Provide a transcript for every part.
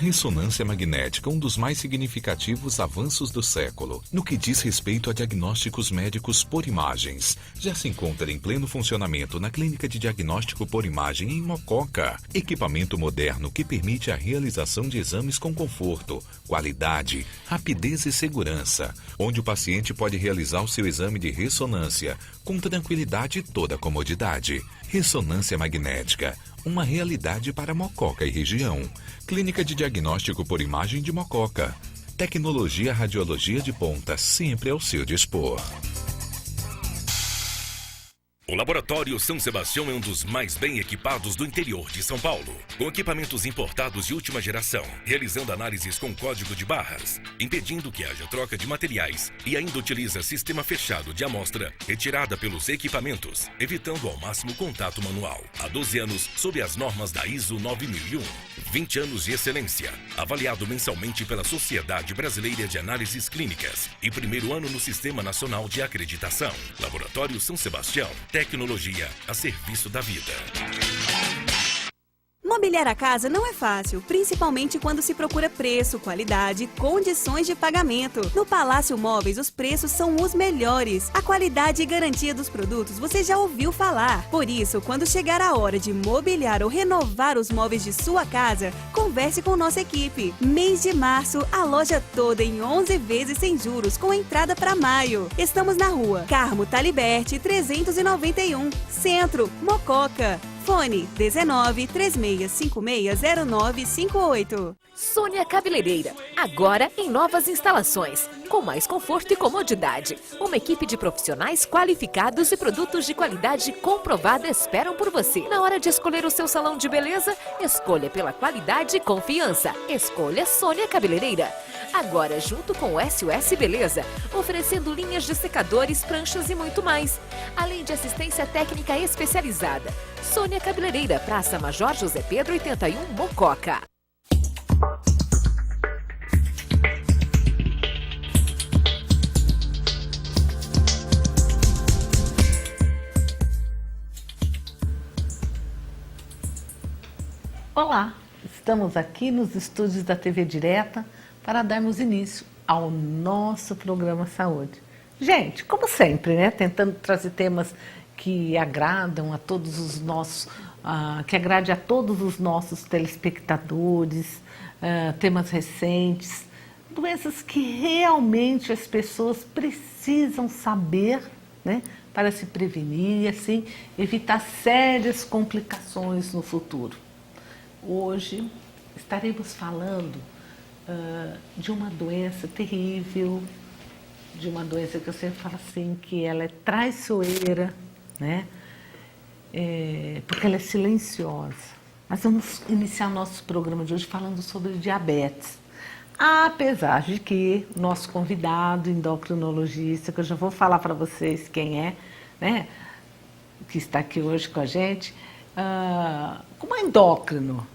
ressonância magnética, um dos mais significativos avanços do século, no que diz respeito a diagnósticos médicos por imagens, já se encontra em pleno funcionamento na Clínica de Diagnóstico por Imagem em Mococa. Equipamento moderno que permite a realização de exames com conforto, qualidade, rapidez e segurança, onde o paciente pode realizar o seu exame de ressonância com tranquilidade e toda comodidade. Ressonância magnética, uma realidade para Mococa e região. Clínica de Diagnóstico por Imagem de Mococa. Tecnologia radiologia de ponta, sempre ao seu dispor. O Laboratório São Sebastião é um dos mais bem equipados do interior de São Paulo, com equipamentos importados de última geração, realizando análises com código de barras, impedindo que haja troca de materiais e ainda utiliza sistema fechado de amostra retirada pelos equipamentos, evitando ao máximo contato manual. Há 12 anos sob as normas da ISO 9001, 20 anos de excelência, avaliado mensalmente pela Sociedade Brasileira de Análises Clínicas e primeiro ano no Sistema Nacional de Acreditação. Laboratório São Sebastião. Tecnologia a serviço da vida. Mobiliar a casa não é fácil, principalmente quando se procura preço, qualidade e condições de pagamento. No Palácio Móveis, os preços são os melhores. A qualidade e garantia dos produtos você já ouviu falar. Por isso, quando chegar a hora de mobiliar ou renovar os móveis de sua casa, converse com nossa equipe. Mês de março, a loja toda em 11 vezes sem juros, com entrada para maio. Estamos na rua Carmo Taliberti 391, Centro, Mococa. Fone 19 3656 0958. Sônia Cabeleireira, agora em novas instalações, com mais conforto e comodidade. Uma equipe de profissionais qualificados e produtos de qualidade comprovada esperam por você. Na hora de escolher o seu salão de beleza, escolha pela qualidade e confiança. Escolha Sônia Cabeleireira. Agora junto com o SOS Beleza, oferecendo linhas de secadores, pranchas e muito mais. Além de assistência técnica especializada. Sônia Cabeleireira, Praça Major José Pedro 81, Mococa. Olá, estamos aqui nos estúdios da TV Direta para darmos início ao nosso programa Saúde. Gente, como sempre, né, tentando trazer temas que agradam a todos os nossos, que agrade a todos os nossos telespectadores, temas recentes, doenças que realmente as pessoas precisam saber, né, para se prevenir e assim evitar sérias complicações no futuro. Hoje estaremos falando de uma doença terrível, de uma doença que eu sempre falo assim, que ela é traiçoeira, né? Porque ela é silenciosa. Mas vamos iniciar nosso programa de hoje falando sobre diabetes. Apesar de que o nosso convidado endocrinologista, que eu já vou falar para vocês quem é, né? Que está aqui hoje com a gente, como endócrino,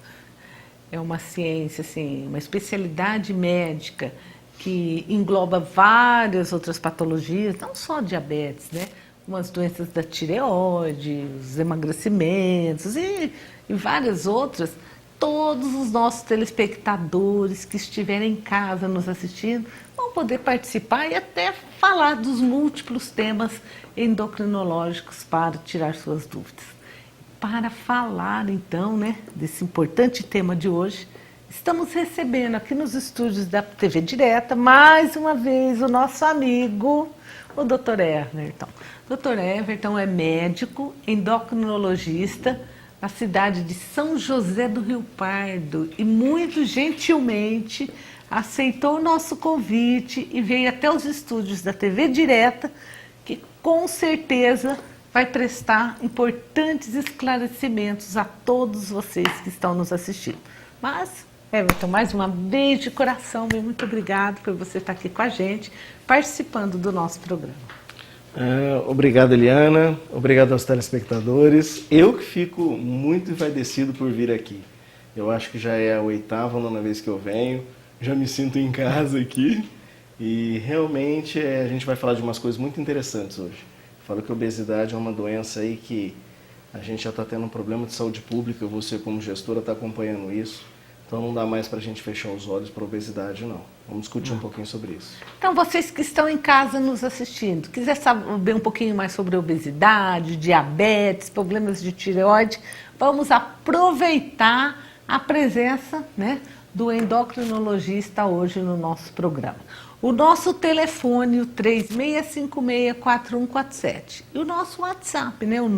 é uma ciência, assim, uma especialidade médica que engloba várias outras patologias, não só diabetes, né? Como as doenças da tireoide, os emagrecimentos e várias outras. Todos os nossos telespectadores que estiverem em casa nos assistindo vão poder participar e até falar dos múltiplos temas endocrinológicos para tirar suas dúvidas. Para falar, então, né, desse importante tema de hoje, estamos recebendo aqui nos estúdios da TV Direta, mais uma vez, o nosso amigo, o Dr. Everton. Dr. Everton é médico, endocrinologista, na cidade de São José do Rio Pardo e muito gentilmente aceitou o nosso convite e veio até os estúdios da TV Direta, que com certeza vai prestar importantes esclarecimentos a todos vocês que estão nos assistindo. Mas, Everton, mais uma vez de coração, muito obrigado por você estar aqui com a gente, participando do nosso programa. Obrigado, Eliana. Obrigado aos telespectadores. Eu que fico muito envaidecido por vir aqui. Eu acho que já é a 8ª, 9ª vez que eu venho. Já me sinto em casa aqui. E realmente a gente vai falar de umas coisas muito interessantes hoje. Falo que a obesidade é uma doença aí que a gente já está tendo um problema de saúde pública. Você, como gestora, está acompanhando isso. Então não dá mais para a gente fechar os olhos para a obesidade, não. Vamos discutir um pouquinho sobre isso. Então, vocês que estão em casa nos assistindo, quiser saber um pouquinho mais sobre obesidade, diabetes, problemas de tireoide, vamos aproveitar a presença, né, do endocrinologista hoje no nosso programa. O nosso telefone, o 3656-4147. E o nosso WhatsApp, né, o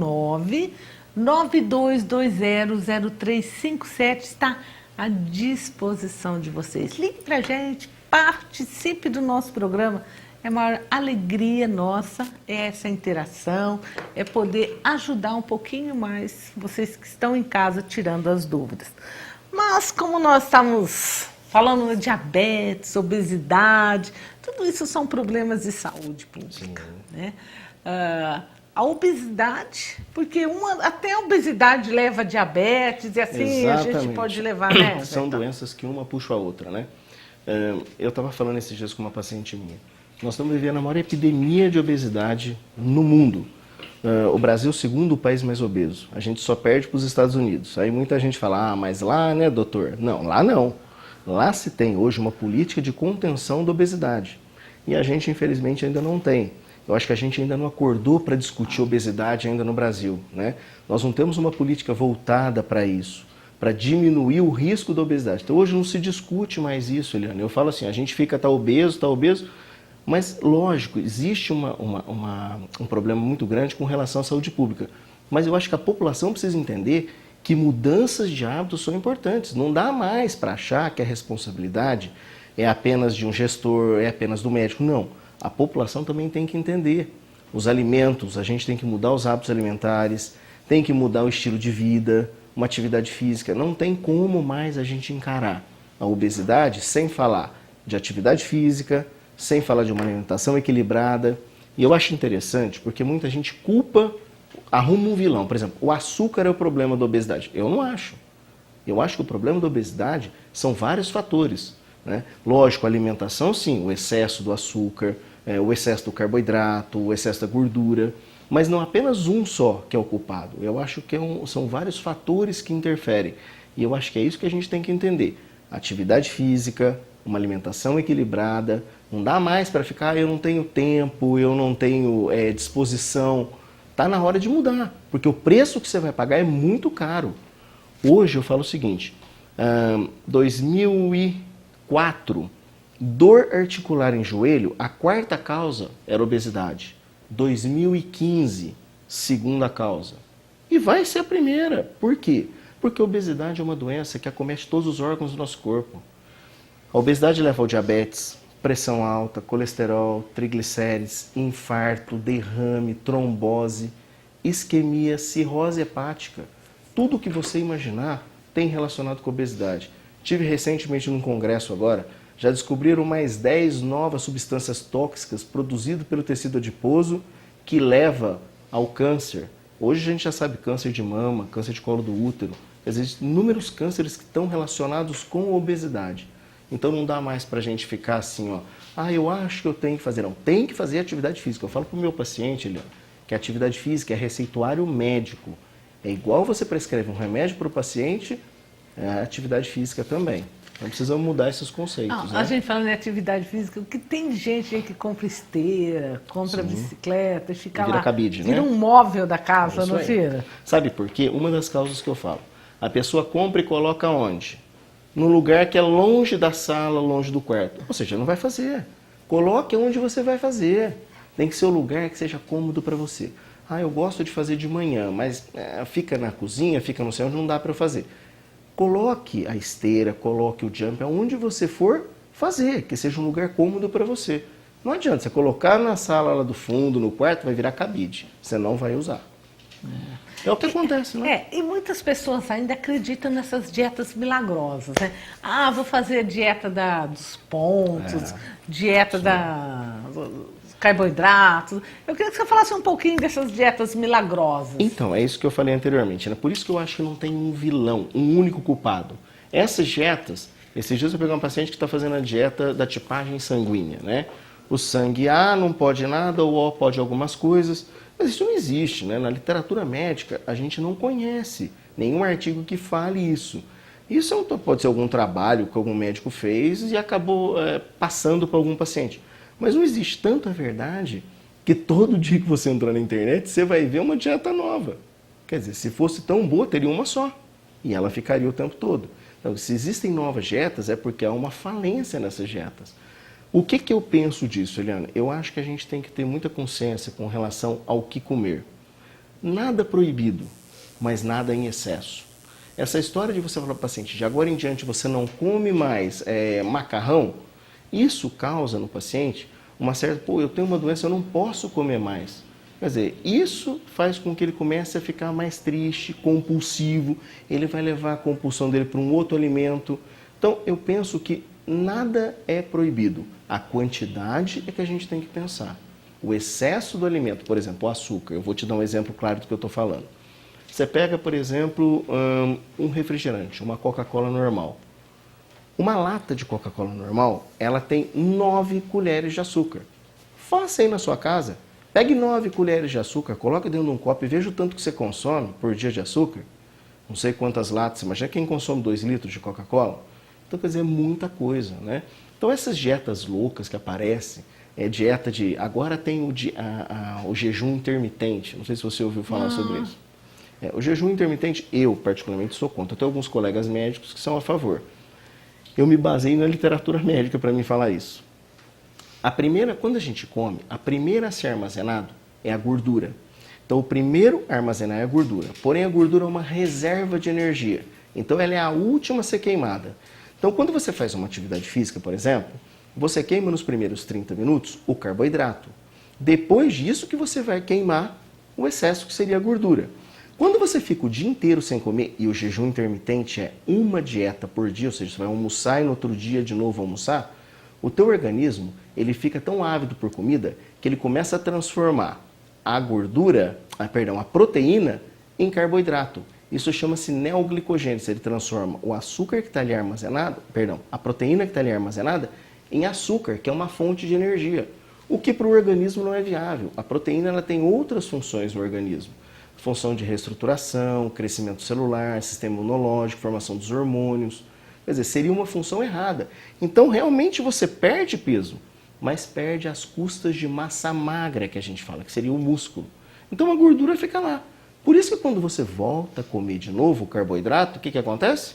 992200357, está à disposição de vocês. Ligue para a gente, participe do nosso programa. É a maior alegria nossa, é essa interação, é poder ajudar um pouquinho mais vocês que estão em casa tirando as dúvidas. Mas como nós estamos falando de diabetes, obesidade, tudo isso são problemas de saúde pública, né? A obesidade, porque até a obesidade leva a diabetes e assim Exatamente. A gente pode levar, né? São doenças que uma puxa a outra, né? Eu estava falando esses dias com uma paciente minha. Nós estamos vivendo a maior epidemia de obesidade no mundo. O Brasil é o segundo país mais obeso. A gente só perde para os Estados Unidos. Aí muita gente fala, mas lá, né, doutor? Não, lá não. Lá se tem hoje uma política de contenção da obesidade. E a gente, infelizmente, ainda não tem. Eu acho que a gente ainda não acordou para discutir obesidade ainda no Brasil, né? Nós não temos uma política voltada para isso, para diminuir o risco da obesidade. Então hoje não se discute mais isso, Eliana. Eu falo assim, a gente fica, tá obeso, mas lógico, existe um problema muito grande com relação à saúde pública. Mas eu acho que a população precisa entender que mudanças de hábitos são importantes. Não dá mais para achar que a responsabilidade é apenas de um gestor, é apenas do médico. Não. A população também tem que entender. Os alimentos, a gente tem que mudar os hábitos alimentares, tem que mudar o estilo de vida, uma atividade física. Não tem como mais a gente encarar a obesidade sem falar de atividade física, sem falar de uma alimentação equilibrada. E eu acho interessante porque muita gente arruma um vilão. Por exemplo, o açúcar é o problema da obesidade. Eu não acho. Eu acho que o problema da obesidade são vários fatores, né? Lógico, a alimentação sim, o excesso do açúcar, o excesso do carboidrato, o excesso da gordura, mas não apenas um só que é o culpado. Eu acho que são vários fatores que interferem. E eu acho que é isso que a gente tem que entender. Atividade física, uma alimentação equilibrada, não dá mais para ficar, eu não tenho tempo, eu não tenho disposição. Está na hora de mudar, porque o preço que você vai pagar é muito caro. Hoje eu falo o seguinte, 2004, dor articular em joelho, a quarta causa era obesidade. 2015, segunda causa. E vai ser a primeira. Por quê? Porque a obesidade é uma doença que acomete todos os órgãos do nosso corpo. A obesidade leva ao diabetes, pressão alta, colesterol, triglicérides, infarto, derrame, trombose, isquemia, cirrose hepática. Tudo o que você imaginar tem relacionado com obesidade. Tive recentemente num congresso agora, já descobriram mais 10 novas substâncias tóxicas produzidas pelo tecido adiposo que leva ao câncer. Hoje a gente já sabe câncer de mama, câncer de colo do útero. Existem inúmeros cânceres que estão relacionados com a obesidade. Então não dá mais para a gente ficar assim, eu acho que eu tenho que fazer. Não, tem que fazer atividade física. Eu falo para o meu paciente, que a atividade física é receituário médico. É igual você prescreve um remédio para o paciente, a atividade física também. Então precisamos mudar esses conceitos. A gente fala em atividade física, porque tem gente aí que compra esteira, compra bicicleta, fica vira lá, cabide, vira né? um móvel da casa, não aí. vira? Sabe por quê? Uma das causas que eu falo, a pessoa compra e coloca onde? No lugar que é longe da sala, longe do quarto. Ou seja, não vai fazer. Coloque onde você vai fazer. Tem que ser o lugar que seja cômodo para você. Eu gosto de fazer de manhã, mas fica na cozinha, fica no céu, não dá para eu fazer. Coloque a esteira, coloque o jump aonde você for fazer, que seja um lugar cômodo para você. Não adianta você colocar na sala lá do fundo, no quarto, vai virar cabide. Você não vai usar. É o que acontece, né? E muitas pessoas ainda acreditam nessas dietas milagrosas, né? Vou fazer a dieta dos pontos, dieta dos carboidratos. Eu queria que você falasse um pouquinho dessas dietas milagrosas. Então, é isso que eu falei anteriormente, né? Por isso que eu acho que não tem um vilão, um único culpado. Essas dietas, esses dias eu peguei uma paciente que está fazendo a dieta da tipagem sanguínea, né? O sangue A não pode nada, o O pode algumas coisas, mas isso não existe, né? Na literatura médica, a gente não conhece nenhum artigo que fale isso. Isso pode ser algum trabalho que algum médico fez e acabou passando para algum paciente. Mas não existe tanta verdade que todo dia que você entrar na internet, você vai ver uma dieta nova. Quer dizer, se fosse tão boa, teria uma só. E ela ficaria o tempo todo. Então, se existem novas dietas, é porque há uma falência nessas dietas. O que eu penso disso, Eliana? Eu acho que a gente tem que ter muita consciência com relação ao que comer. Nada proibido, mas nada em excesso. Essa história de você falar para o paciente, de agora em diante você não come mais macarrão, isso causa no paciente uma certa, eu tenho uma doença, eu não posso comer mais. Quer dizer, isso faz com que ele comece a ficar mais triste, compulsivo, ele vai levar a compulsão dele para um outro alimento. Então, eu penso que nada é proibido, a quantidade é que a gente tem que pensar. O excesso do alimento, por exemplo, o açúcar, eu vou te dar um exemplo claro do que eu estou falando. Você pega, por exemplo, um refrigerante, uma Coca-Cola normal. Uma lata de Coca-Cola normal, ela tem 9 colheres de açúcar. Faça aí na sua casa, pegue 9 colheres de açúcar, coloque dentro de um copo e veja o tanto que você consome por dia de açúcar. Não sei quantas latas, imagina quem consome 2 litros de Coca-Cola. Então, quer dizer, é muita coisa, né? Então, essas dietas loucas que aparecem, dieta de... Agora tem o jejum intermitente, não sei se você ouviu falar sobre isso. O jejum intermitente, eu particularmente sou contra. Eu tenho alguns colegas médicos que são a favor. Eu me baseei na literatura médica para me falar isso. Quando a gente come, a primeira a ser armazenado é a gordura. Então, o primeiro a armazenar é a gordura. Porém, a gordura é uma reserva de energia. Então, ela é a última a ser queimada. Então, quando você faz uma atividade física, por exemplo, você queima nos primeiros 30 minutos o carboidrato. Depois disso que você vai queimar o excesso, que seria a gordura. Quando você fica o dia inteiro sem comer, e o jejum intermitente é uma dieta por dia, ou seja, você vai almoçar e no outro dia de novo almoçar, o teu organismo ele fica tão ávido por comida que ele começa a transformar a proteína em carboidrato. Isso chama-se neoglicogênese. Ele transforma o açúcar que está ali armazenado, a proteína que está ali armazenada, em açúcar, que é uma fonte de energia. O que para o organismo não é viável. A proteína ela tem outras funções no organismo. Função de reestruturação, crescimento celular, sistema imunológico, formação dos hormônios. Quer dizer, seria uma função errada. Então, realmente você perde peso, mas perde às custas de massa magra, que a gente fala, que seria o músculo. Então, a gordura fica lá. Por isso que quando você volta a comer de novo o carboidrato, o que acontece?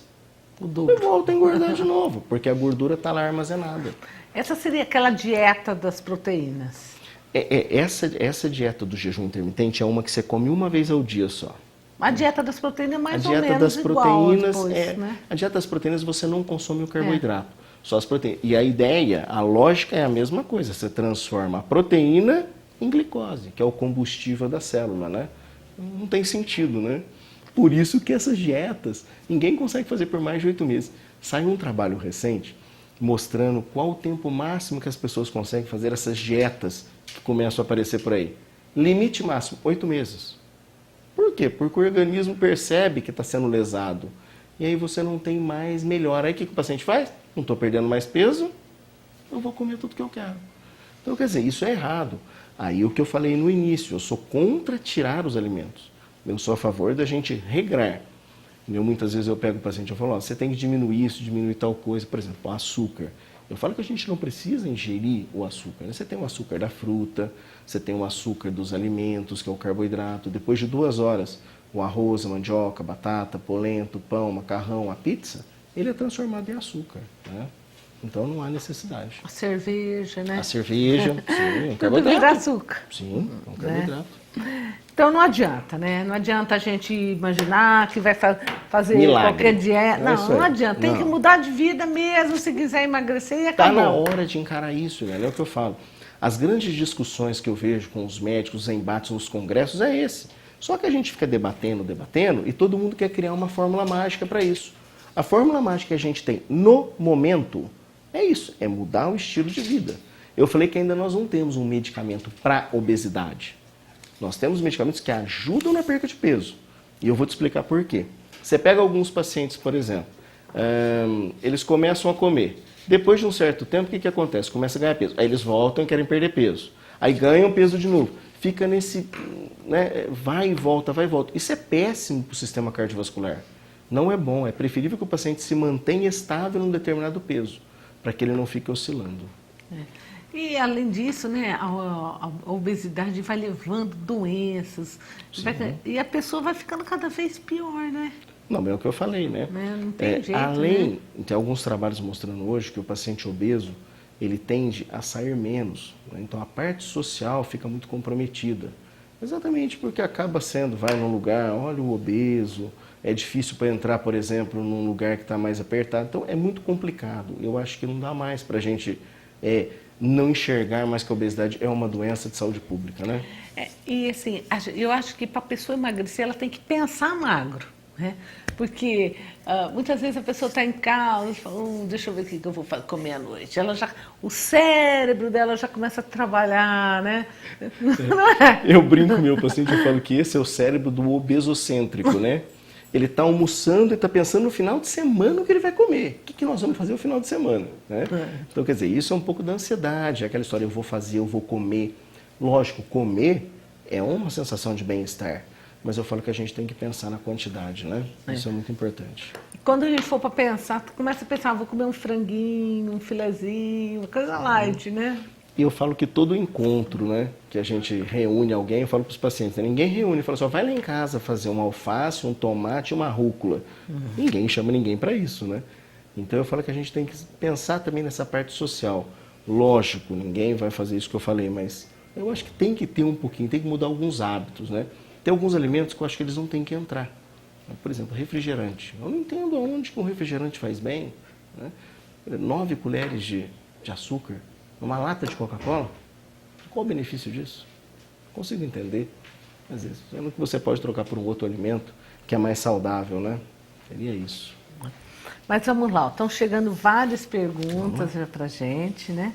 O dobro. Você volta a engordar de novo, porque a gordura está lá armazenada. Essa seria aquela dieta das proteínas. Essa dieta do jejum intermitente é uma que você come uma vez ao dia só. A dieta das proteínas é mais ou menos igual. Né? A dieta das proteínas você não consome o carboidrato, só as proteínas. E a ideia, a lógica é a mesma coisa. Você transforma a proteína em glicose, que é o combustível da célula, né? Não tem sentido, né? Por isso que essas dietas, ninguém consegue fazer por mais de 8 meses. Saiu um trabalho recente mostrando qual o tempo máximo que as pessoas conseguem fazer essas dietas que começam a aparecer por aí. Limite máximo, 8 meses. Por quê? Porque o organismo percebe que está sendo lesado. E aí você não tem mais melhora. Aí o que o paciente faz? Não estou perdendo mais peso, eu vou comer tudo que eu quero. Então, quer dizer, isso é errado. Aí o que eu falei no início, eu sou contra tirar os alimentos. Eu sou a favor da gente regrar. Muitas vezes eu pego o paciente e falo, você tem que diminuir isso, diminuir tal coisa. Por exemplo, o açúcar. Eu falo que a gente não precisa ingerir o açúcar. Você tem o açúcar da fruta, você tem o açúcar dos alimentos, que é o carboidrato. Depois de 2 horas, o arroz, a mandioca, a batata, polenta, o pão, o macarrão, a pizza, ele é transformado em açúcar, né? Então não há necessidade. A cerveja, né? A cerveja, sim, um Tudo carboidrato. vira açúcar. Sim, um carboidrato. Então não adianta, né? Não adianta a gente imaginar que vai fazer Milagre. qualquer dieta. Não é isso Não, não aí. adianta. Tem Não. que mudar de vida mesmo se quiser emagrecer e Está acabou. na hora de encarar isso, né? É o que eu falo. As grandes discussões que eu vejo com os médicos, os embates nos congressos é esse. Só que a gente fica debatendo e todo mundo quer criar uma fórmula mágica para isso. A fórmula mágica que a gente tem no momento é isso, é mudar o estilo de vida. Eu falei que ainda nós não temos um medicamento para obesidade. Nós temos medicamentos que ajudam na perca de peso. E eu vou te explicar por quê. Você pega alguns pacientes, por exemplo, eles começam a comer. Depois de um certo tempo, o que acontece? Começa a ganhar peso. Aí eles voltam e querem perder peso. Aí ganham peso de novo. Fica nesse, né, vai e volta, vai e volta. Isso é péssimo para o sistema cardiovascular. não é bom. É preferível que o paciente se mantenha estável em um determinado peso, para que ele não fique oscilando. E, além disso, né, a obesidade vai levando doenças, e a pessoa vai ficando cada vez pior, né? Não, é o que eu falei, né? Não tem jeito, além, né? tem alguns trabalhos mostrando hoje que o paciente obeso, ele tende a sair menos, né? Então a parte social fica muito comprometida. Exatamente porque acaba sendo, vai num lugar, olha o obeso, é difícil para entrar, por exemplo, num lugar que está mais apertado. Então é muito complicado. Eu acho que não dá mais para a gente não enxergar mais que a obesidade é uma doença de saúde pública, né? E assim, eu acho que para a pessoa emagrecer, ela tem que pensar magro, né? Porque muitas vezes a pessoa está em casa e fala, deixa eu ver o que eu vou comer à noite. O cérebro dela já começa a trabalhar, né? Não é? Eu brinco com meu paciente, eu falo que esse é o cérebro do obesocêntrico, né? Ele está almoçando e está pensando no final de semana o que ele vai comer. O que nós vamos fazer no final de semana, né? Então, quer dizer, isso é um pouco da ansiedade, é aquela história, eu vou fazer, eu vou comer. Lógico, comer é uma sensação de bem-estar, mas eu falo que a gente tem que pensar na quantidade, né? Isso é muito importante. Quando a gente for para pensar, tu começa a pensar, vou comer um franguinho, um filezinho, uma coisa light, né? E eu falo que todo encontro, né, que a gente reúne alguém, eu falo para os pacientes, né, ninguém reúne, fala assim, vai lá em casa fazer uma alface, um tomate e uma rúcula. Ninguém chama ninguém para isso, né? Então eu falo que a gente tem que pensar também nessa parte social. Lógico, ninguém vai fazer isso que eu falei, mas eu acho que tem que ter um pouquinho, tem que mudar alguns hábitos, né? Tem alguns alimentos que eu acho que eles não têm que entrar. Por exemplo, refrigerante. Eu não entendo aonde que um refrigerante faz bem, né? 9 colheres de açúcar numa lata de Coca-Cola, qual o benefício disso? Não consigo entender. Às vezes, sendo que você pode trocar por um outro alimento que é mais saudável, né? Seria isso. Mas vamos lá, estão chegando várias perguntas já pra gente, né?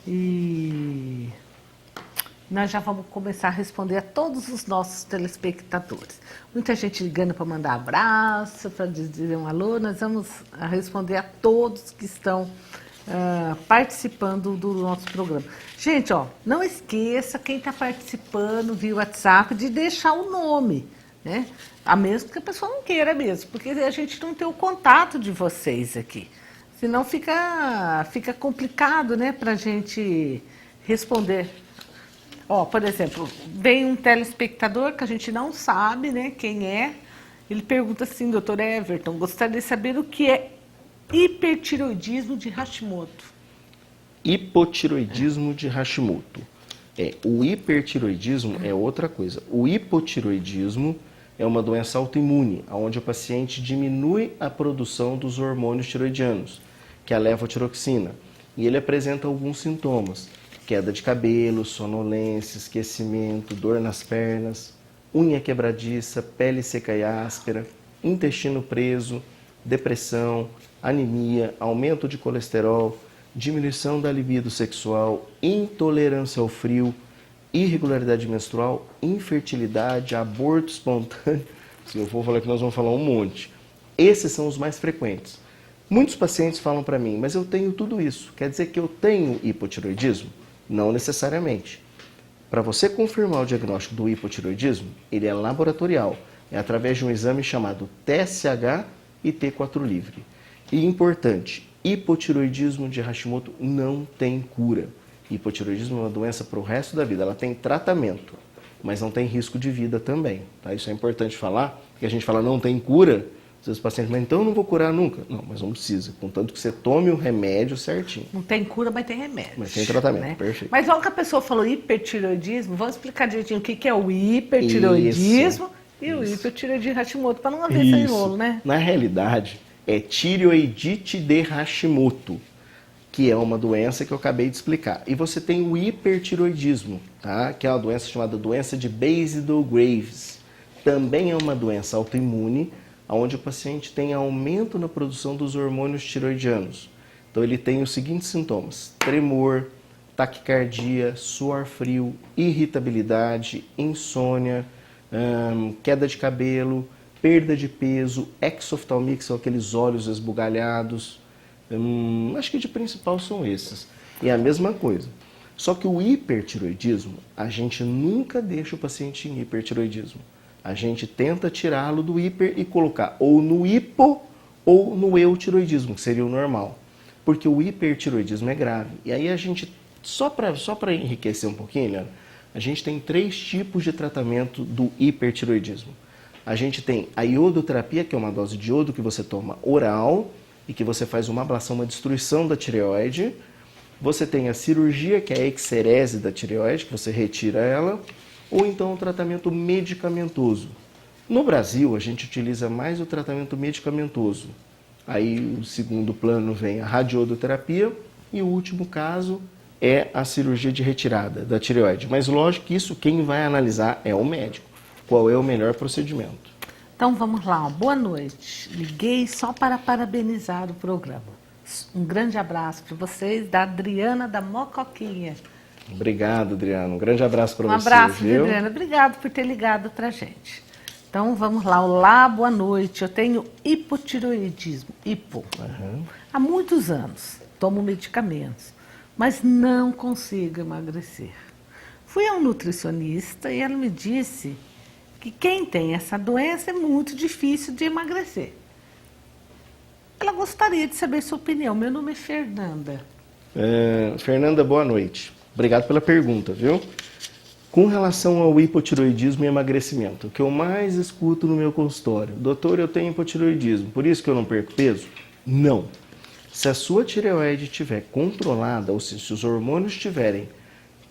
E nós já vamos começar a responder a todos os nossos telespectadores. Muita gente ligando para mandar abraço, para dizer um alô. Nós vamos responder a todos que estão participando do nosso programa. Gente, não esqueça, quem está participando via WhatsApp, de deixar o nome, né? A menos que a pessoa não queira mesmo, porque a gente não tem o contato de vocês aqui. Senão fica complicado, né, para a gente responder. Por exemplo, vem um telespectador que a gente não sabe, né, quem é. Ele pergunta assim, doutor Everton, gostaria de saber o que é hipertiroidismo de Hashimoto. Hipotiroidismo de Hashimoto. O hipertiroidismo é outra coisa. O hipotiroidismo é uma doença autoimune, onde o paciente diminui a produção dos hormônios tiroidianos, que é a levotiroxina. E ele apresenta alguns sintomas: queda de cabelo, sonolência, esquecimento, dor nas pernas, unha quebradiça, pele seca e áspera, intestino preso, depressão, anemia, aumento de colesterol, diminuição da libido sexual, intolerância ao frio, irregularidade menstrual, infertilidade, aborto espontâneo. Se eu for falar que nós vamos falar um monte. Esses são os mais frequentes. Muitos pacientes falam para mim, mas eu tenho tudo isso. Quer dizer que eu tenho hipotiroidismo? Não necessariamente. Para você confirmar o diagnóstico do hipotiroidismo, ele é laboratorial. É através de um exame chamado TSH e T4 livre. E importante, hipotiroidismo de Hashimoto não tem cura. Hipotiroidismo é uma doença para o resto da vida. Ela tem tratamento, mas não tem risco de vida também. Tá? Isso é importante falar, porque a gente fala não tem cura, às vezes os pacientes, mas então eu não vou curar nunca. Não, mas não precisa, contanto que você tome o remédio certinho. Não tem cura, mas tem remédio. Mas tem tratamento, né? Perfeito. Mas logo que a pessoa falou hipertiroidismo, vamos explicar direitinho o que é o hipertiroidismo e o hipotiroidismo de Hashimoto, para não haver esse enrolo, né? Na realidade, é tireoidite de Hashimoto, que é uma doença que eu acabei de explicar. E você tem o hipertiroidismo, tá? Que é uma doença chamada doença de Basel-Graves. Também é uma doença autoimune, onde o paciente tem aumento na produção dos hormônios tiroidianos. Então ele tem os seguintes sintomas: tremor, taquicardia, suor frio, irritabilidade, insônia, queda de cabelo, perda de peso, exoftalmia, que são aqueles olhos esbugalhados. Acho que de principal são esses. E é a mesma coisa. Só que o hipertiroidismo, a gente nunca deixa o paciente em hipertiroidismo. A gente tenta tirá-lo do hiper e colocar ou no hipo ou no eutiroidismo, que seria o normal. Porque o hipertiroidismo é grave. E aí a gente, só para enriquecer um pouquinho, Eliana, a gente tem 3 tipos de tratamento do hipertiroidismo. A gente tem a iodoterapia, que é uma dose de iodo que você toma oral e que você faz uma ablação, uma destruição da tireoide. Você tem a cirurgia, que é a excerese da tireoide, que você retira ela, ou então o tratamento medicamentoso. No Brasil, a gente utiliza mais o tratamento medicamentoso. Aí o segundo plano vem a radiodoterapia e o último caso é a cirurgia de retirada da tireoide. Mas lógico que isso quem vai analisar é o médico. Qual é o melhor procedimento? Então vamos lá, boa noite. Liguei só para parabenizar o programa. Um grande abraço para vocês, da Adriana da Mocoquinha. Obrigado, Adriana. Um grande abraço para você. Um abraço, viu? Adriana. Obrigado por ter ligado para a gente. Então vamos lá, olá, boa noite. Eu tenho hipotireoidismo, há muitos anos. Tomo medicamentos, mas não consigo emagrecer. Fui a um nutricionista e ela me disse que quem tem essa doença é muito difícil de emagrecer. Ela gostaria de saber sua opinião. Meu nome é Fernanda. Fernanda, boa noite. Obrigado pela pergunta, viu? Com relação ao hipotireoidismo e emagrecimento, o que eu mais escuto no meu consultório: doutor, eu tenho hipotireoidismo, por isso que eu não perco peso? Não. Se a sua tireoide estiver controlada, ou seja, se os hormônios estiverem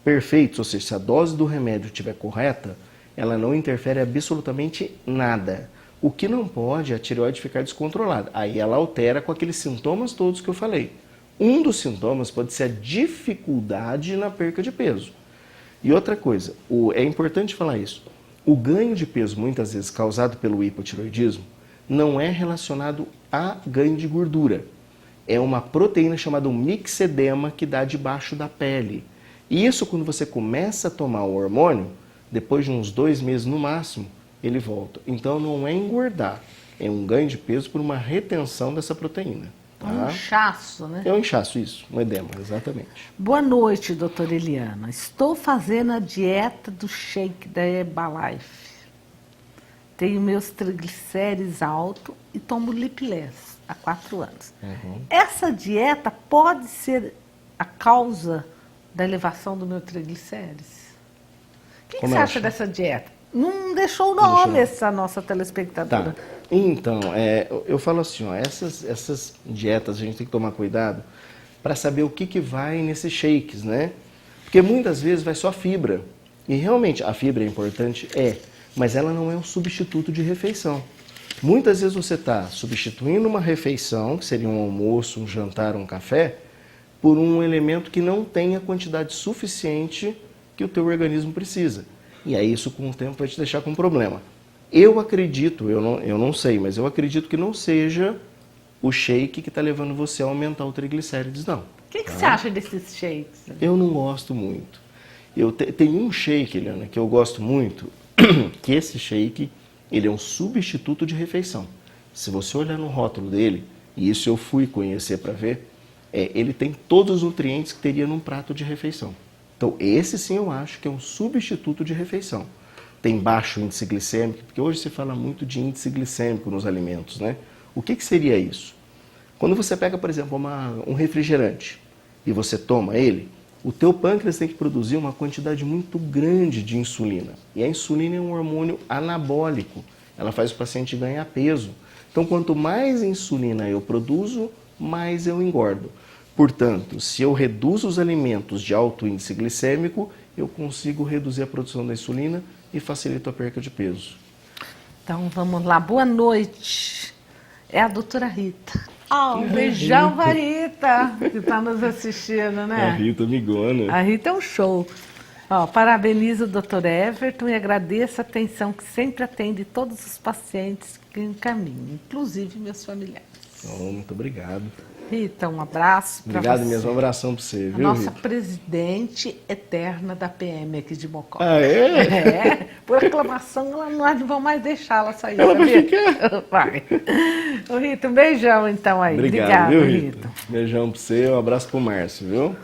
perfeitos, ou seja, se a dose do remédio estiver correta, ela não interfere absolutamente nada. O que não pode é a tireoide ficar descontrolada. Aí ela altera com aqueles sintomas todos que eu falei. Um dos sintomas pode ser a dificuldade na perca de peso. E outra coisa, é importante falar isso, o ganho de peso muitas vezes causado pelo hipotireoidismo não é relacionado a ganho de gordura. É uma proteína chamada mixedema que dá debaixo da pele. E isso, quando você começa a tomar o hormônio, depois de uns 2 meses no máximo, ele volta. Então não é engordar, é um ganho de peso por uma retenção dessa proteína. Tá? Um inchaço, né? É um inchaço, isso, um edema, exatamente. Boa noite, doutora Eliana. Estou fazendo a dieta do shake da Herbalife. Tenho meus triglicéridos altos e tomo Lipless há 4 anos. Essa dieta pode ser a causa da elevação do meu triglicérides? O que você acha dessa dieta? Não deixou o nome essa nossa telespectadora. Tá. Então, eu falo assim, ó, essas dietas a gente tem que tomar cuidado para saber o que vai nesses shakes, né? Porque muitas vezes vai só fibra. E realmente a fibra é importante, mas ela não é um substituto de refeição. Muitas vezes você está substituindo uma refeição, que seria um almoço, um jantar, um café, por um elemento que não tem a quantidade suficiente que o teu organismo precisa. E aí isso com o tempo vai te deixar com problema. Eu acredito, eu não sei, mas eu acredito que não seja o shake que está levando você a aumentar o triglicérides, não. O que você acha desses shakes? Eu não gosto muito. Tem um shake, Eliana, que eu gosto muito, que esse shake, ele é um substituto de refeição. Se você olhar no rótulo dele, e isso eu fui conhecer para ver, ele tem todos os nutrientes que teria num prato de refeição. Então, esse sim eu acho que é um substituto de refeição. Tem baixo índice glicêmico, porque hoje se fala muito de índice glicêmico nos alimentos, né? O que seria isso? Quando você pega, por exemplo, um refrigerante e você toma ele, o teu pâncreas tem que produzir uma quantidade muito grande de insulina. E a insulina é um hormônio anabólico. Ela faz o paciente ganhar peso. Então, quanto mais insulina eu produzo, mais eu engordo. Portanto, se eu reduzo os alimentos de alto índice glicêmico, eu consigo reduzir a produção da insulina e facilito a perca de peso. Então, vamos lá. Boa noite. É a doutora Rita. Um beijão para a Rita, que está nos assistindo, né? A Rita amigona. A Rita é um show. Parabenizo o doutor Everton e agradeço a atenção que sempre atende todos os pacientes que encaminham, inclusive meus familiares. Muito obrigado. Rita, um abraço para você. Obrigado mesmo, um abração para você, viu, nossa Rita? Presidente eterna da PM aqui de Mocó. Ah, é? Por aclamação, não vão mais deixá-la sair. Ela vai ficar? Vai. Ô, Rita, um beijão então aí. Obrigado, viu, Rita? Beijão para você, um abraço para o Márcio, viu?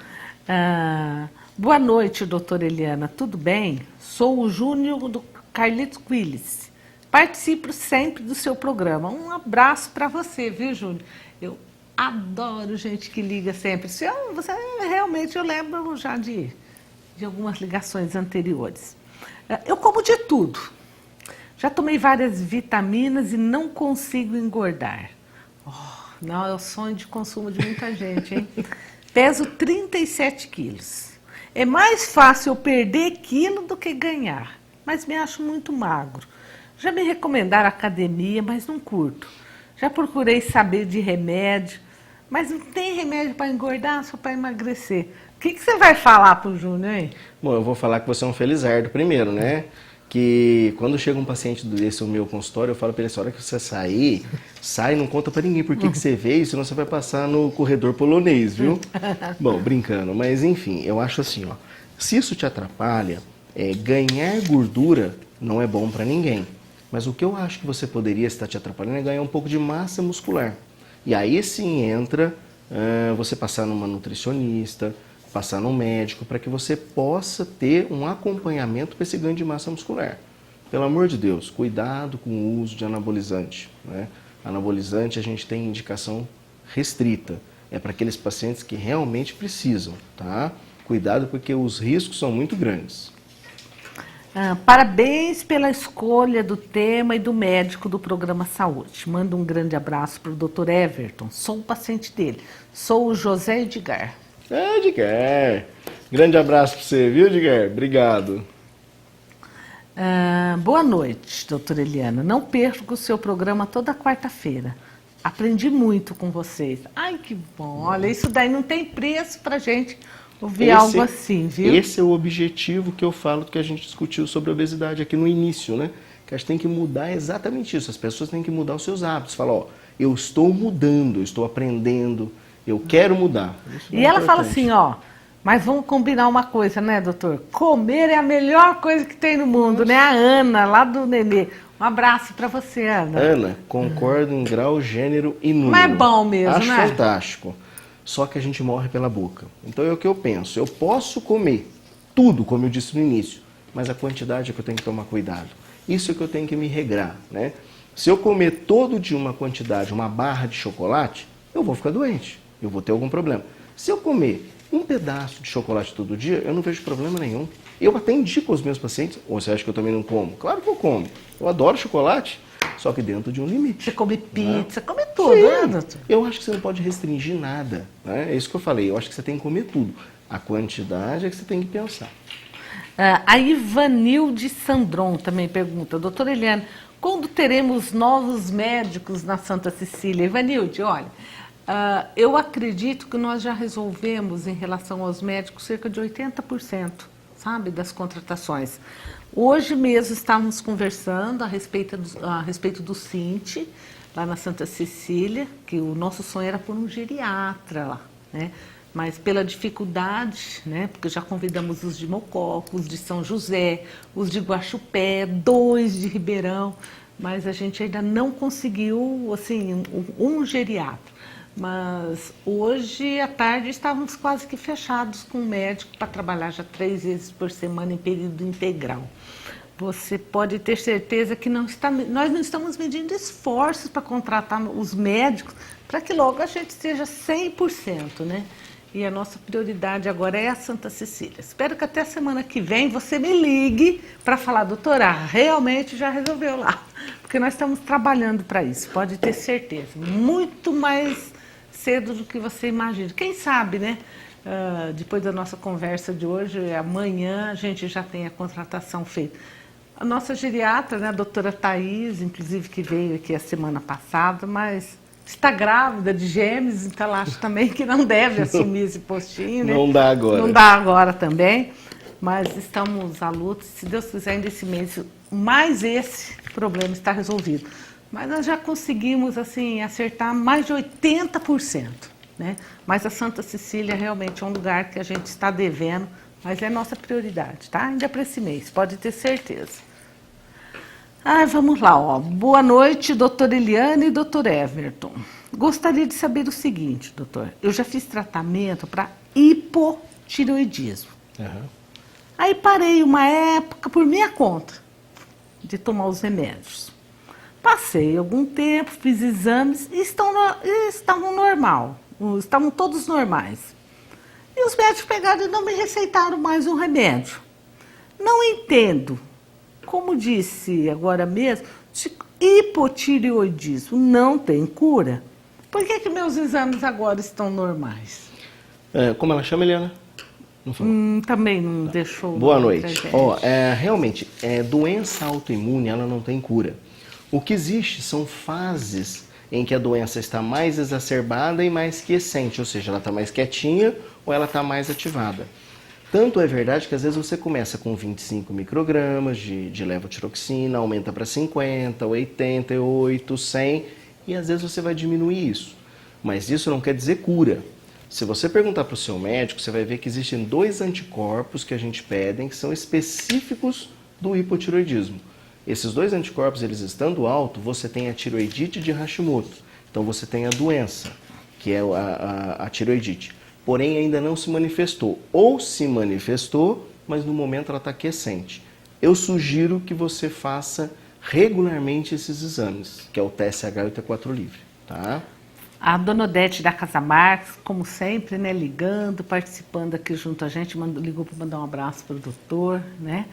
Boa noite, doutora Eliana. Tudo bem? Sou o Júnior do Carlitos Quiles. Participo sempre do seu programa. Um abraço para você, viu, Júnior? Eu adoro gente que liga sempre. Você realmente, eu lembro já de algumas ligações anteriores. Eu como de tudo. Já tomei várias vitaminas e não consigo engordar. Não, é o sonho de consumo de muita gente, hein? Peso 37 quilos. É mais fácil eu perder quilo do que ganhar, mas me acho muito magro. Já me recomendaram academia, mas não curto. Já procurei saber de remédio, mas não tem remédio para engordar, só para emagrecer. O que você vai falar pro Júnior, hein? Bom, eu vou falar que você é um felizardo primeiro, né? Que quando chega um paciente desse no meu consultório, eu falo para ele, a hora que você sair, sai, não conta para ninguém por que você veio, senão você vai passar no corredor polonês, viu? Bom, brincando, mas enfim, eu acho assim, ó, se isso te atrapalha, ganhar gordura não é bom para ninguém. Mas o que eu acho que você poderia estar te atrapalhando é ganhar um pouco de massa muscular. E aí sim entra você passar numa nutricionista, passar no médico, para que você possa ter um acompanhamento para esse ganho de massa muscular. Pelo amor de Deus, cuidado com o uso de anabolizante, né? Anabolizante a gente tem indicação restrita, é para aqueles pacientes que realmente precisam, tá? Cuidado porque os riscos são muito grandes. Parabéns pela escolha do tema e do médico do programa Saúde. Mando um grande abraço para o Dr. Everton, sou um paciente dele, sou o José Edgar. Edgar, grande abraço para você, viu, Edgar? Obrigado. Boa noite, doutora Eliana. Não perco o seu programa toda quarta-feira. Aprendi muito com vocês. Ai, que bom. Olha, isso daí não tem preço para gente ouvir algo assim, viu? Esse é o objetivo que eu falo que a gente discutiu sobre a obesidade aqui no início, né? Que a gente tem que mudar exatamente isso. As pessoas têm que mudar os seus hábitos. Falar, ó, eu estou mudando, eu estou aprendendo, eu quero mudar. E ela fala assim, ó, mas vamos combinar uma coisa, né, doutor? Comer é a melhor coisa que tem no mundo, né? A Ana, lá do Nenê. Um abraço para você, Ana. Ana, concordo em grau, gênero e número. Mas é bom mesmo, Acho né? fantástico. Só que a gente morre pela boca. Então é o que eu penso. Eu posso comer tudo, como eu disse no início, mas a quantidade é que eu tenho que tomar cuidado. Isso é que eu tenho que me regrar, né? Se eu comer todo dia uma quantidade, uma barra de chocolate, eu vou ficar doente. Eu vou ter algum problema. Se eu comer um pedaço de chocolate todo dia, eu não vejo problema nenhum. Eu até indico aos meus pacientes, ou você acha que eu também não como? Claro que eu como. Eu adoro chocolate, só que dentro de um limite. Você come pizza, come tudo, né, doutor? Eu acho que você não pode restringir nada, né? É isso que eu falei, eu acho que você tem que comer tudo. A quantidade é que você tem que pensar. A Ivanilde Sandron também pergunta, doutora Eliana, quando teremos novos médicos na Santa Cecília? Ivanilde, olha, eu acredito que nós já resolvemos em relação aos médicos cerca de 80%, sabe, das contratações. Hoje mesmo estávamos conversando a respeito do CINT, lá na Santa Cecília, que o nosso sonho era por um geriatra lá, né? Mas pela dificuldade, né, porque já convidamos os de Mococa, os de São José, os de Guaxupé, 2 de Ribeirão, mas a gente ainda não conseguiu, assim, um geriatra. Mas hoje à tarde estávamos quase que fechados com o médico para trabalhar já 3 vezes por semana em período integral. Você pode ter certeza que nós não estamos medindo esforços para contratar os médicos para que logo a gente esteja 100%, né? E a nossa prioridade agora é a Santa Cecília. Espero que até a semana que vem você me ligue para falar, doutora, realmente já resolveu lá. Porque nós estamos trabalhando para isso, pode ter certeza. Muito mais cedo do que você imagina. Quem sabe, né? Depois da nossa conversa de hoje, amanhã a gente já tem a contratação feita. A nossa geriatra, né, a doutora Thaís, inclusive, que veio aqui a semana passada, mas está grávida de gêmeos, então ela acha também que não deve assumir esse postinho, né? Não dá agora. Não dá agora também, mas estamos à luta. Se Deus quiser, ainda esse mês, mais esse problema está resolvido. Mas nós já conseguimos, assim, acertar mais de 80%, né? Mas a Santa Cecília realmente é um lugar que a gente está devendo, mas é nossa prioridade, tá? Ainda para esse mês, pode ter certeza. Vamos lá, ó. Boa noite, doutora Eliane e doutor Everton. Gostaria de saber o seguinte, doutor. Eu já fiz tratamento para hipotireoidismo. Uhum. Aí parei uma época por minha conta de tomar os remédios. Passei algum tempo, fiz exames e estavam normal, estavam todos normais. E os médicos pegaram e não me receitaram mais um remédio. Não entendo, como disse agora mesmo, hipotireoidismo não tem cura. Por que meus exames agora estão normais? Como ela chama, Eliana? Não falou. Também não deixou. Boa noite. Realmente, doença autoimune, ela não tem cura. O que existe são fases em que a doença está mais exacerbada e mais quiescente, ou seja, ela está mais quietinha ou ela está mais ativada. Tanto é verdade que às vezes você começa com 25 microgramas de levotiroxina, aumenta para 50, 88, 100 e às vezes você vai diminuir isso. Mas isso não quer dizer cura. Se você perguntar para o seu médico, você vai ver que existem 2 anticorpos que a gente pede, que são específicos do hipotireoidismo. Esses 2 anticorpos, eles estando alto, você tem a tireoidite de Hashimoto. Então você tem a doença, que é a tireoidite. Porém, ainda não se manifestou. Ou se manifestou, mas no momento ela está quiescente. Eu sugiro que você faça regularmente esses exames, que é o TSH e o T4 livre, tá? A dona Odete da Casa Marques, como sempre, né, ligando, participando aqui junto a gente, ligou para mandar um abraço para o doutor, né?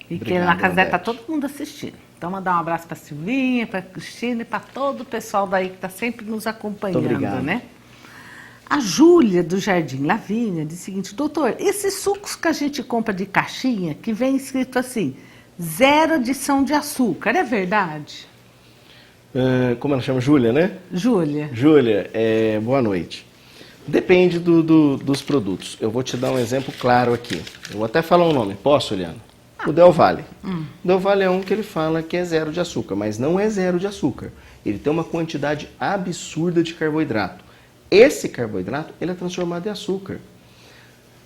E obrigado, que na casa dela está todo mundo assistindo. Então, mandar um abraço para a Silvinha, para a Cristina e para todo o pessoal daí que está sempre nos acompanhando, né? A Júlia do Jardim Lavínia diz o seguinte: doutor, esses sucos que a gente compra de caixinha, que vem escrito assim, 0 adição de açúcar, é verdade? Como ela chama? Júlia, né? Júlia. Júlia, boa noite. Depende dos produtos. Eu vou te dar um exemplo claro aqui. Eu vou até falar um nome. Posso, Eliana? O Del Valle. O Del Valle é um que ele fala que é 0 de açúcar, mas não é 0 de açúcar. Ele tem uma quantidade absurda de carboidrato. Esse carboidrato, ele é transformado em açúcar.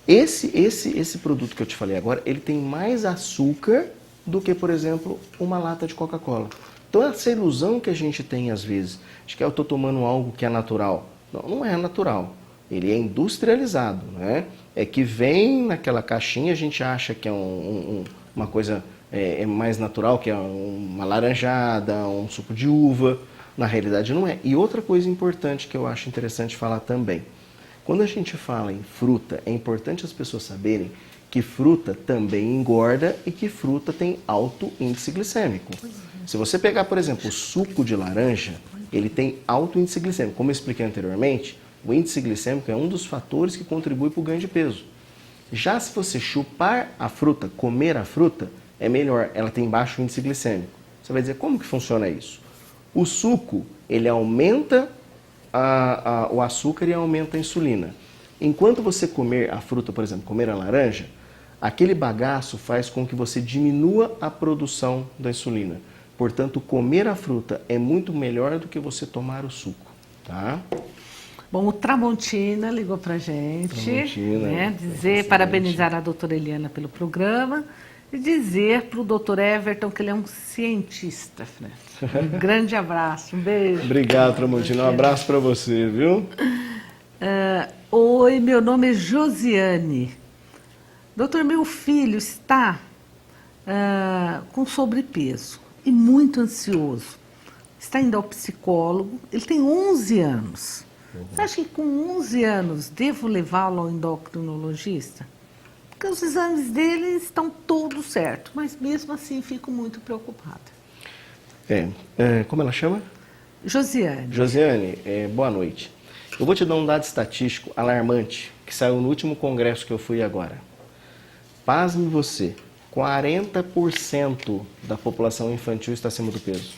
Esse produto que eu te falei agora, ele tem mais açúcar do que, por exemplo, uma lata de Coca-Cola. Então, essa ilusão que a gente tem às vezes, de que eu estou tomando algo que é natural. Não é natural. Ele é industrializado, né? É que vem naquela caixinha, a gente acha que é uma coisa mais natural, que é uma laranjada, um suco de uva. Na realidade não é. E outra coisa importante que eu acho interessante falar também. Quando a gente fala em fruta, é importante as pessoas saberem que fruta também engorda e que fruta tem alto índice glicêmico. Se você pegar, por exemplo, o suco de laranja, ele tem alto índice glicêmico. Como eu expliquei anteriormente, o índice glicêmico é um dos fatores que contribui para o ganho de peso. Já se você chupar a fruta, comer a fruta, é melhor, ela tem baixo índice glicêmico. Você vai dizer, como que funciona isso? O suco, ele aumenta o açúcar e aumenta a insulina. Enquanto você comer a fruta, por exemplo, comer a laranja, aquele bagaço faz com que você diminua a produção da insulina. Portanto, comer a fruta é muito melhor do que você tomar o suco, tá? Bom, o Tramontina ligou pra gente, né, parabenizar a doutora Eliana pelo programa e dizer para o doutor Everton que ele é um cientista, Fred. Um grande abraço, um beijo. Obrigado, Tramontina, um abraço para você, viu? Oi, meu nome é Josiane. Doutor, meu filho está com sobrepeso e muito ansioso. Está indo ao psicólogo, ele tem 11 anos. Você acha que com 11 anos devo levá-lo ao endocrinologista? Porque os exames dele estão todos certos, mas mesmo assim fico muito preocupada. Como ela chama? Josiane. Josiane, boa noite. Eu vou te dar um dado estatístico alarmante, que saiu no último congresso que eu fui agora. Pasme você, 40% da população infantil está acima do peso.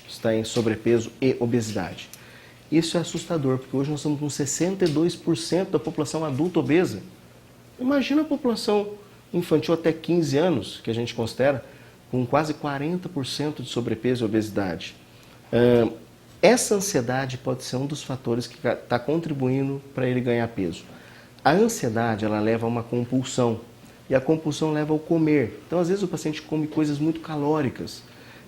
Está em sobrepeso e obesidade. Isso é assustador, porque hoje nós estamos com 62% da população adulta obesa. Imagina a população infantil até 15 anos, que a gente considera, com quase 40% de sobrepeso e obesidade. Essa ansiedade pode ser um dos fatores que está contribuindo para ele ganhar peso. A ansiedade, ela leva a uma compulsão, e a compulsão leva ao comer. Então, às vezes, o paciente come coisas muito calóricas.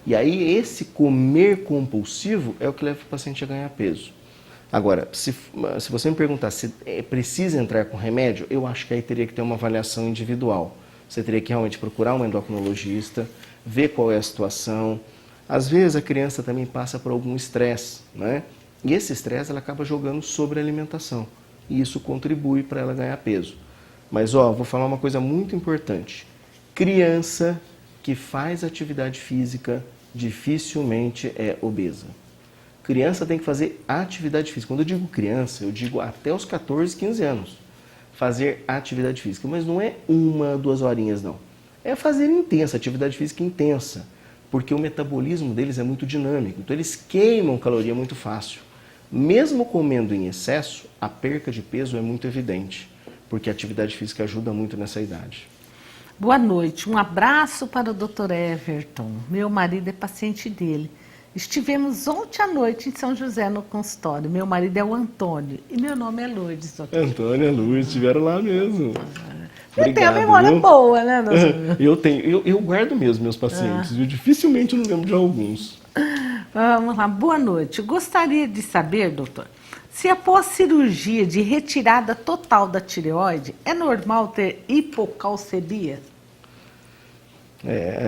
E aí, esse comer compulsivo é o que leva o paciente a ganhar peso. Agora, se você me perguntar se precisa entrar com remédio, eu acho que aí teria que ter uma avaliação individual. Você teria que realmente procurar um endocrinologista, ver qual é a situação. Às vezes a criança também passa por algum estresse, né? E esse estresse ela acaba jogando sobre a alimentação. E isso contribui para ela ganhar peso. Mas vou falar uma coisa muito importante. Criança que faz atividade física dificilmente é obesa. Criança tem que fazer atividade física. Quando eu digo criança, eu digo até os 14, 15 anos. Fazer atividade física. Mas não é 1, 2 horinhas, não. É fazer intensa, atividade física intensa. Porque o metabolismo deles é muito dinâmico. Então eles queimam caloria muito fácil. Mesmo comendo em excesso, a perca de peso é muito evidente. Porque a atividade física ajuda muito nessa idade. Boa noite, um abraço para o Dr. Everton. Meu marido é paciente dele. Estivemos ontem à noite em São José no consultório. Meu marido é o Antônio e meu nome é Lourdes, doutor. Antônio e Lourdes estiveram lá mesmo. Você tem a memória boa, né, doutor? Eu guardo mesmo meus pacientes. Eu dificilmente não lembro de alguns. Vamos lá, boa noite. Gostaria de saber, doutor, se após cirurgia de retirada total da tireoide, é normal ter hipocalcemia?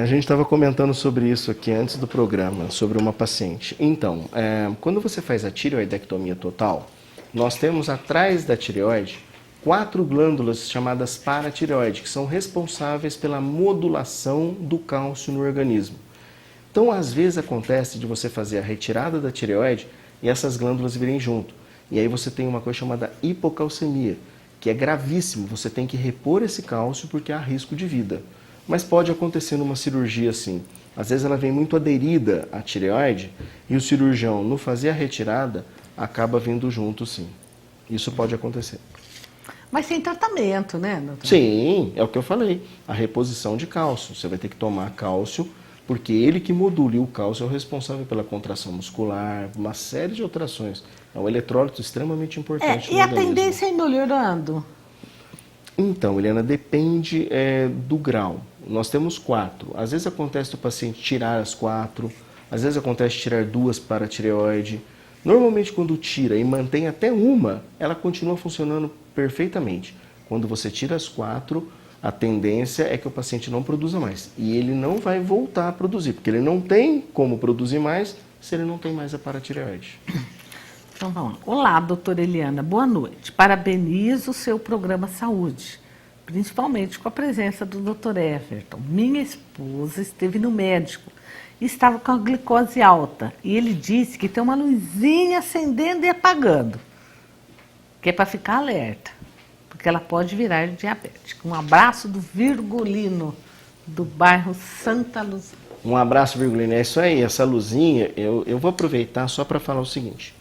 A gente estava comentando sobre isso aqui antes do programa, sobre uma paciente. Então, quando você faz a tireoidectomia total, nós temos atrás da tireoide 4 glândulas chamadas paratireoide, que são responsáveis pela modulação do cálcio no organismo. Então, às vezes acontece de você fazer a retirada da tireoide e essas glândulas virem junto. E aí você tem uma coisa chamada hipocalcemia, que é gravíssimo. Você tem que repor esse cálcio porque há risco de vida. Mas pode acontecer numa cirurgia assim. Às vezes ela vem muito aderida à tireoide e o cirurgião, no fazer a retirada, acaba vindo junto sim. Isso pode acontecer. Mas sem tratamento, né, doutor? Sim, é o que eu falei. A reposição de cálcio. Você vai ter que tomar cálcio, porque ele que modula, e o cálcio é o responsável pela contração muscular, uma série de alterações. É um eletrólito extremamente importante. E a tendência é melhorando? Então, Eliana, depende do grau. Nós temos 4. Às vezes acontece do paciente tirar as 4, às vezes acontece tirar 2 para a tireoide. Normalmente, quando tira e mantém até uma, ela continua funcionando perfeitamente. Quando você tira as 4, a tendência é que o paciente não produza mais. E ele não vai voltar a produzir, porque ele não tem como produzir mais se ele não tem mais a paratireoide. Então vamos lá. Olá, doutora Eliana, boa noite. Parabenizo o seu programa Saúde, principalmente com a presença do Dr. Everton. Minha esposa esteve no médico e estava com a glicose alta. E ele disse que tem uma luzinha acendendo e apagando, que é para ficar alerta, porque ela pode virar diabética. Um abraço do Virgulino, do bairro Santa Luzia. Um abraço, Virgulino. É isso aí, essa luzinha, eu vou aproveitar só para falar o seguinte.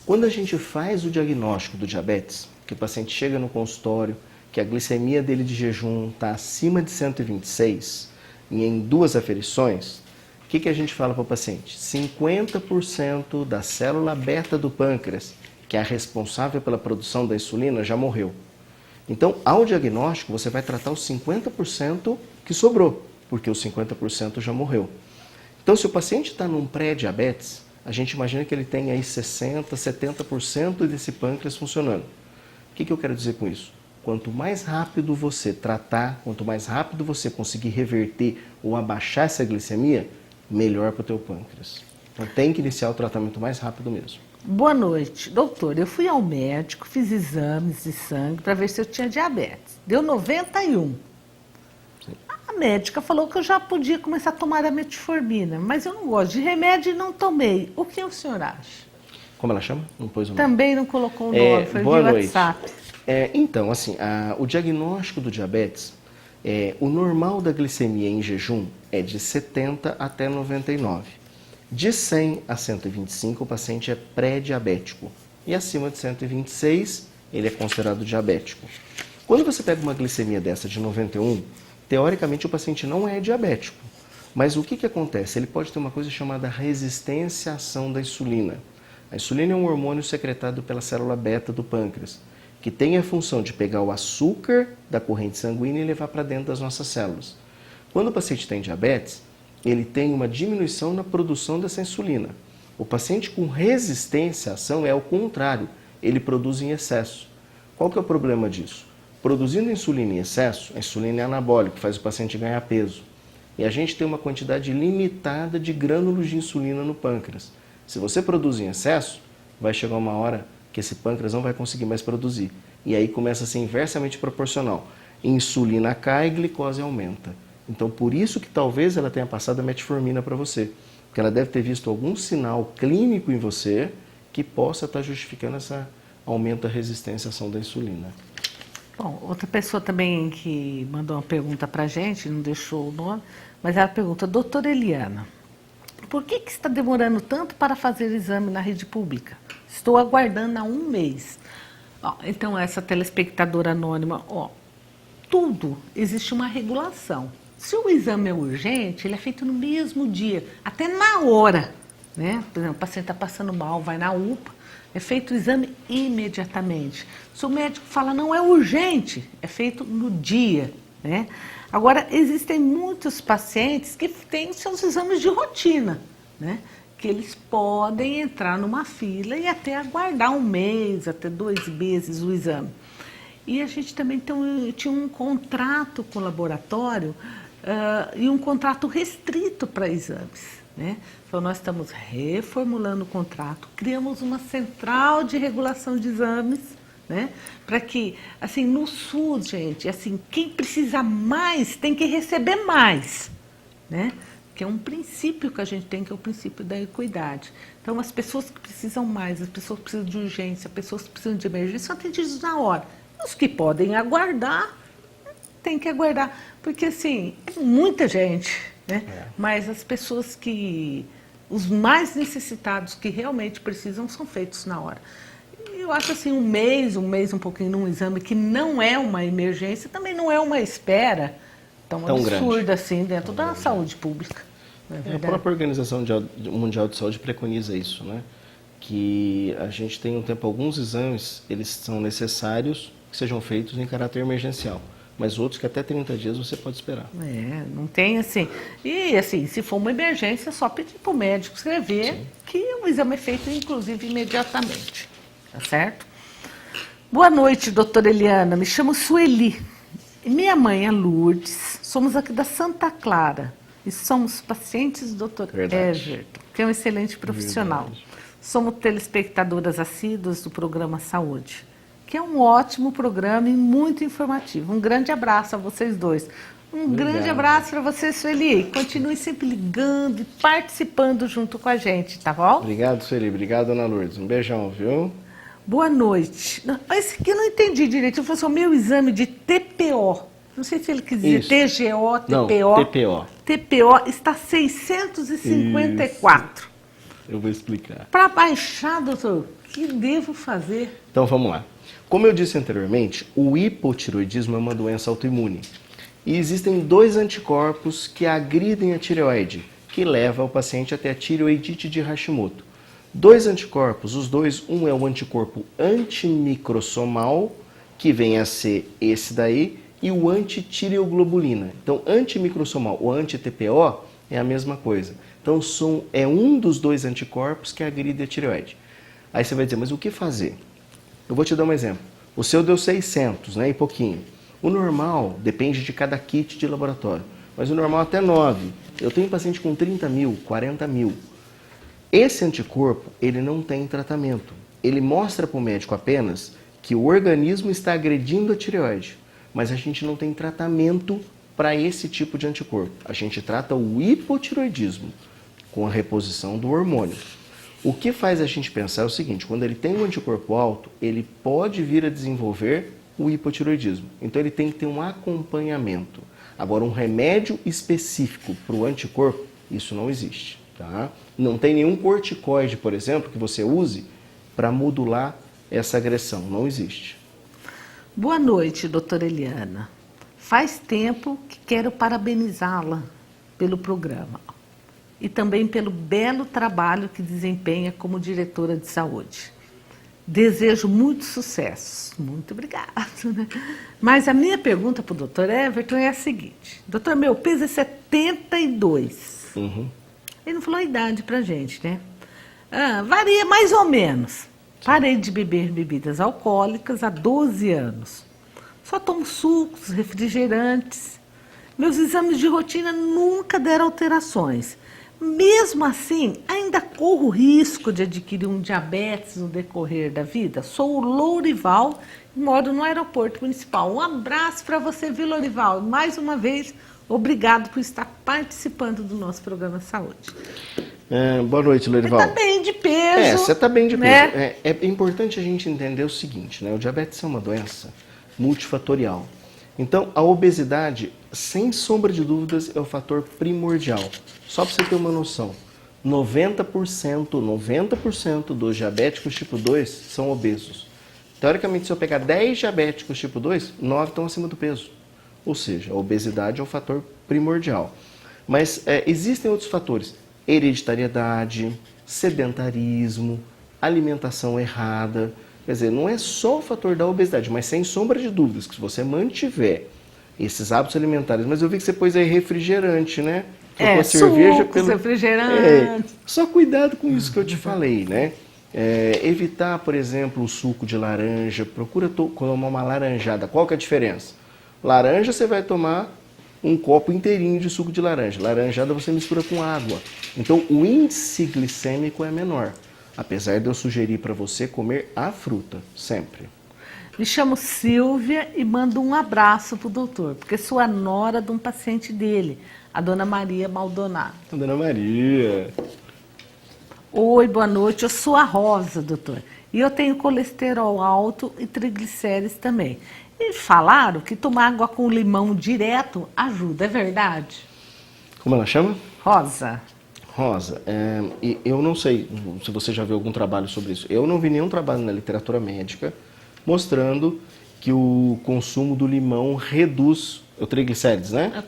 Quando a gente faz o diagnóstico do diabetes, que o paciente chega no consultório, que a glicemia dele de jejum está acima de 126, e em 2 aferições, o que a gente fala para o paciente? 50% da célula beta do pâncreas, que é a responsável pela produção da insulina, já morreu. Então, ao diagnóstico, você vai tratar os 50% que sobrou, porque os 50% já morreu. Então, se o paciente está num pré-diabetes, a gente imagina que ele tem aí 60%, 70% desse pâncreas funcionando. O que eu quero dizer com isso? Quanto mais rápido você tratar, quanto mais rápido você conseguir reverter ou abaixar essa glicemia, melhor para o teu pâncreas. Então tem que iniciar o tratamento mais rápido mesmo. Boa noite. Doutor, eu fui ao médico, fiz exames de sangue para ver se eu tinha diabetes. Deu 91. A médica falou que eu já podia começar a tomar a metformina, mas eu não gosto de remédio e não tomei. O que o senhor acha? Como ela chama? Não pôs o nome. Também não colocou o nome, foi boa via noite. WhatsApp. Então, assim, o diagnóstico do diabetes, o normal da glicemia em jejum é de 70 até 99. De 100 a 125, o paciente é pré-diabético. E acima de 126, ele é considerado diabético. Quando você pega uma glicemia dessa de 91, teoricamente o paciente não é diabético. Mas o que acontece? Ele pode ter uma coisa chamada resistência à ação da insulina. A insulina é um hormônio secretado pela célula beta do pâncreas, que tem a função de pegar o açúcar da corrente sanguínea e levar para dentro das nossas células. Quando o paciente tem diabetes, ele tem uma diminuição na produção dessa insulina. O paciente com resistência à ação é o contrário, ele produz em excesso. Qual que é o problema disso? Produzindo insulina em excesso, a insulina é anabólica, faz o paciente ganhar peso. E a gente tem uma quantidade limitada de grânulos de insulina no pâncreas. Se você produz em excesso, vai chegar uma hora que esse pâncreas não vai conseguir mais produzir. E aí começa a ser inversamente proporcional. Insulina cai, glicose aumenta. Então, por isso que talvez ela tenha passado a metformina para você. Porque ela deve ter visto algum sinal clínico em você que possa estar justificando essa aumento da resistência à ação da insulina. Bom, outra pessoa também que mandou uma pergunta para a gente, não deixou o nome, mas ela pergunta, doutora Eliana, por que está demorando tanto para fazer exame na rede pública? Estou aguardando há 1 mês. Ó, então, essa telespectadora anônima, tudo existe uma regulação. Se o exame é urgente, ele é feito no mesmo dia, até na hora, né? Por exemplo, o paciente está passando mal, vai na UPA, é feito o exame imediatamente. Se o médico fala não é urgente, é feito no dia, né? Agora, existem muitos pacientes que têm seus exames de rotina, né? Que eles podem entrar numa fila e até aguardar 1 mês, até 2 meses o exame. E a gente também tinha um contrato com o laboratório e um contrato restrito para exames, né? Então, nós estamos reformulando o contrato, criamos uma central de regulação de exames, né? Para que, assim, no SUS, gente, assim, quem precisa mais tem que receber mais, né? Que é um princípio que a gente tem, que é o princípio da equidade. Então, as pessoas que precisam mais, as pessoas que precisam de urgência, as pessoas que precisam de emergência, são atendidas na hora. Os que podem aguardar, tem que aguardar, porque, assim, é muita gente, né? Mas as pessoas que, os mais necessitados, que realmente precisam, são feitos na hora. Eu acho assim, 1 mês um pouquinho num exame que não é uma emergência, também não é uma espera tão absurda grande, assim, dentro da saúde pública. A própria Organização Mundial de Saúde preconiza isso, né? Que a gente tem alguns exames, eles são necessários que sejam feitos em caráter emergencial. Mas outros que até 30 dias você pode esperar. Não tem assim. E assim, se for uma emergência, é só pedir para o médico escrever. Sim. Que o exame é feito, inclusive, imediatamente. Tá certo? Boa noite, doutora Eliana. Me chamo Sueli. Minha mãe é Lourdes. Somos aqui da Santa Clara. E somos pacientes do Dr. Everton, que é um excelente profissional. Verdade. Somos telespectadoras assíduas do programa Saúde, que é um ótimo programa e muito informativo. Um grande abraço a vocês dois. Grande abraço para você, Sueli. Continue sempre ligando e participando junto com a gente, tá bom? Obrigado, Sueli. Obrigado, Ana Lourdes. Um beijão, viu? Boa noite. Esse aqui eu não entendi direito. Ele falou assim, o meu exame de TPO. Não sei se ele quis dizer TGO, TPO. Não, TPO. TPO está 654. Isso. Eu vou explicar. Para baixar, doutor, o que devo fazer? Então, vamos lá. Como eu disse anteriormente, o hipotiroidismo é uma doença autoimune. E existem 2 anticorpos que agridem a tireoide, que leva o paciente até a tireoidite de Hashimoto. 2 anticorpos, os dois, um é o anticorpo antimicrosomal, que vem a ser esse daí, e o antitireoglobulina. Então, antimicrosomal ou anti-TPO é a mesma coisa. Então, é um dos 2 anticorpos que agride a tireoide. Aí você vai dizer, mas o que fazer? Eu vou te dar um exemplo. O seu deu 600, né, e pouquinho. O normal depende de cada kit de laboratório, mas o normal até 9. Eu tenho paciente com 30 mil, 40 mil. Esse anticorpo, ele não tem tratamento. Ele mostra para o médico apenas que o organismo está agredindo a tireoide, mas a gente não tem tratamento para esse tipo de anticorpo. A gente trata o hipotiroidismo com a reposição do hormônio. O que faz a gente pensar é o seguinte, quando ele tem um anticorpo alto, ele pode vir a desenvolver o hipotiroidismo. Então ele tem que ter um acompanhamento. Agora, um remédio específico para o anticorpo, isso não existe. Tá? Não tem nenhum corticoide, por exemplo, que você use para modular essa agressão. Não existe. Boa noite, doutora Eliana. Faz tempo que quero parabenizá-la pelo programa e também pelo belo trabalho que desempenha como diretora de saúde. Desejo muito sucesso. Muito obrigada. Né? Mas a minha pergunta para o doutor Everton é a seguinte. Doutor, meu peso é 72. Uhum. Ele não falou a idade para a gente, né? Varia mais ou menos. Parei de beber bebidas alcoólicas há 12 anos. Só tomo sucos, refrigerantes. Meus exames de rotina nunca deram alterações. Mesmo assim, ainda corro risco de adquirir um diabetes no decorrer da vida? Sou o Lourival e moro no aeroporto municipal. Um abraço para você, viu, Lourival? Mais uma vez, obrigado por estar participando do nosso programa Saúde. Boa noite, Lourival. Você está bem de peso. Você está bem de peso. Né? É importante a gente entender o seguinte, né? O diabetes é uma doença multifatorial. Então, a obesidade, sem sombra de dúvidas, é o fator primordial. Só para você ter uma noção, 90% dos diabéticos tipo 2 são obesos. Teoricamente, se eu pegar 10 diabéticos tipo 2, 9 estão acima do peso. Ou seja, a obesidade é o fator primordial. Mas existem outros fatores. Hereditariedade, sedentarismo, alimentação errada. Quer dizer, não é só o fator da obesidade, mas sem sombra de dúvidas que se você mantiver esses hábitos alimentares... Mas eu vi que você pôs aí refrigerante, né? Trocou a cerveja pelo refrigerante. Só cuidado com isso que eu te falei, né? Evitar, por exemplo, o suco de laranja. Procura tomar uma laranjada. Qual que é a diferença? Laranja você vai tomar um copo inteirinho de suco de laranja. Laranjada você mistura com água. Então o índice glicêmico é menor. Apesar de eu sugerir para você comer a fruta, sempre. Me chamo Silvia e mando um abraço pro doutor, porque sou a nora de um paciente dele, a dona Maria Maldonado. Dona Maria. Oi, boa noite, eu sou a Rosa, doutor. E eu tenho colesterol alto e triglicérides também. E falaram que tomar água com limão direto ajuda, é verdade? Como ela chama? Rosa. Rosa, eu não sei se você já viu algum trabalho sobre isso. Eu não vi nenhum trabalho na literatura médica mostrando que o consumo do limão reduz o triglicérides, né?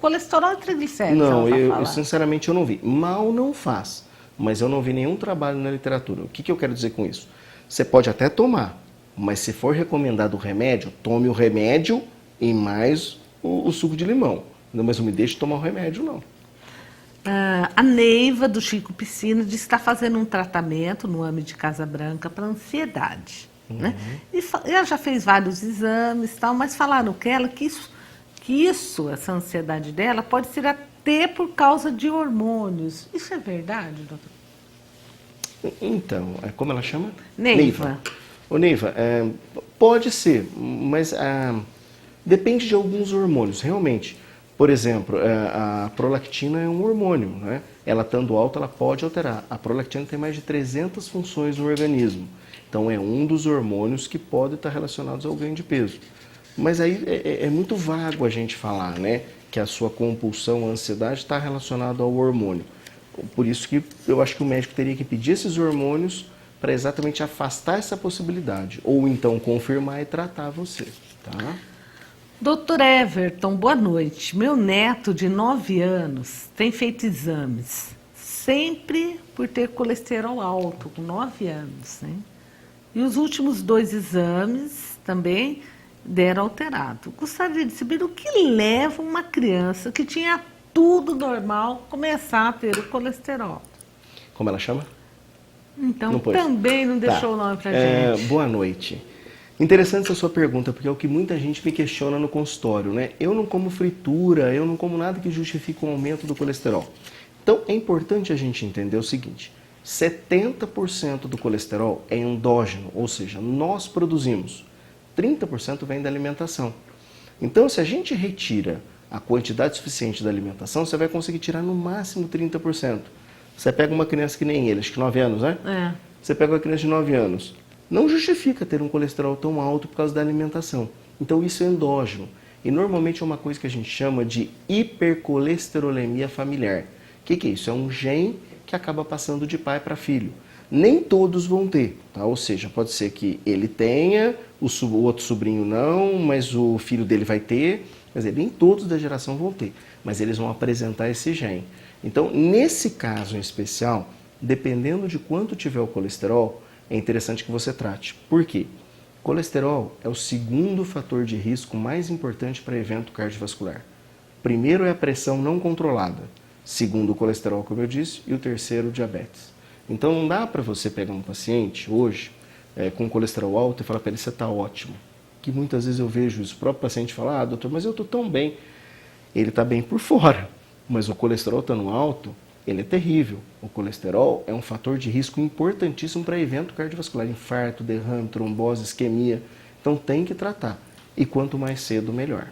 Colesterol e triglicérides. Não, eu sinceramente eu não vi. Mal não faz, mas eu não vi nenhum trabalho na literatura. O que eu quero dizer com isso? Você pode até tomar, mas se for recomendado o remédio, tome o remédio e mais o suco de limão. Não, mas não me deixe tomar o remédio, não. A Neiva, do Chico Piscina, diz que está fazendo um tratamento no AME de Casa Branca para ansiedade. Né? E ela já fez vários exames, tal, mas falaram que essa ansiedade dela pode ser até por causa de hormônios. Isso é verdade, doutor? Então, como ela chama? Neiva. Ô, Neiva, pode ser, mas depende de alguns hormônios, realmente. Por exemplo, a prolactina é um hormônio, né? Ela estando alta, ela pode alterar. A prolactina tem mais de 300 funções no organismo. Então, é um dos hormônios que pode estar relacionados ao ganho de peso. Mas aí é muito vago a gente falar, né? Que a sua compulsão, a ansiedade está relacionada ao hormônio. Por isso que eu acho que o médico teria que pedir esses hormônios para exatamente afastar essa possibilidade. Ou então confirmar e tratar você, tá? Doutor Everton, boa noite. Meu neto de 9 anos tem feito exames, sempre por ter colesterol alto, com 9 anos, né? E os últimos 2 exames também deram alterado. Gostaria de saber o que leva uma criança que tinha tudo normal começar a ter o colesterol. Como ela chama? Então, também não deixou o nome pra gente. Boa noite. Interessante essa sua pergunta, porque é o que muita gente me questiona no consultório, né? Eu não como fritura, eu não como nada que justifique um aumento do colesterol. Então, é importante a gente entender o seguinte: 70% do colesterol é endógeno, ou seja, nós produzimos. 30% vem da alimentação. Então, se a gente retira a quantidade suficiente da alimentação, você vai conseguir tirar no máximo 30%. Você pega uma criança que nem ele, acho que 9 anos, né? Você pega uma criança de 9 anos. Não justifica ter um colesterol tão alto por causa da alimentação. Então isso é endógeno. E normalmente é uma coisa que a gente chama de hipercolesterolemia familiar. O que é isso? É um gene que acaba passando de pai para filho. Nem todos vão ter, tá? Ou seja, pode ser que ele tenha, o outro sobrinho não, mas o filho dele vai ter. Quer dizer, nem todos da geração vão ter, mas eles vão apresentar esse gene. Então, nesse caso em especial, dependendo de quanto tiver o colesterol, é interessante que você trate. Por quê? Colesterol é o segundo fator de risco mais importante para evento cardiovascular. Primeiro é a pressão não controlada. Segundo, o colesterol, como eu disse. E o terceiro, o diabetes. Então, não dá para você pegar um paciente hoje com colesterol alto e falar para ele, você está ótimo. Que muitas vezes eu vejo isso. O próprio paciente fala, doutor, mas eu estou tão bem. ele está bem por fora, mas o colesterol estando alto, ele é terrível. O colesterol é um fator de risco importantíssimo para evento cardiovascular, infarto, derrame, trombose, isquemia. Então tem que tratar. E quanto mais cedo, melhor.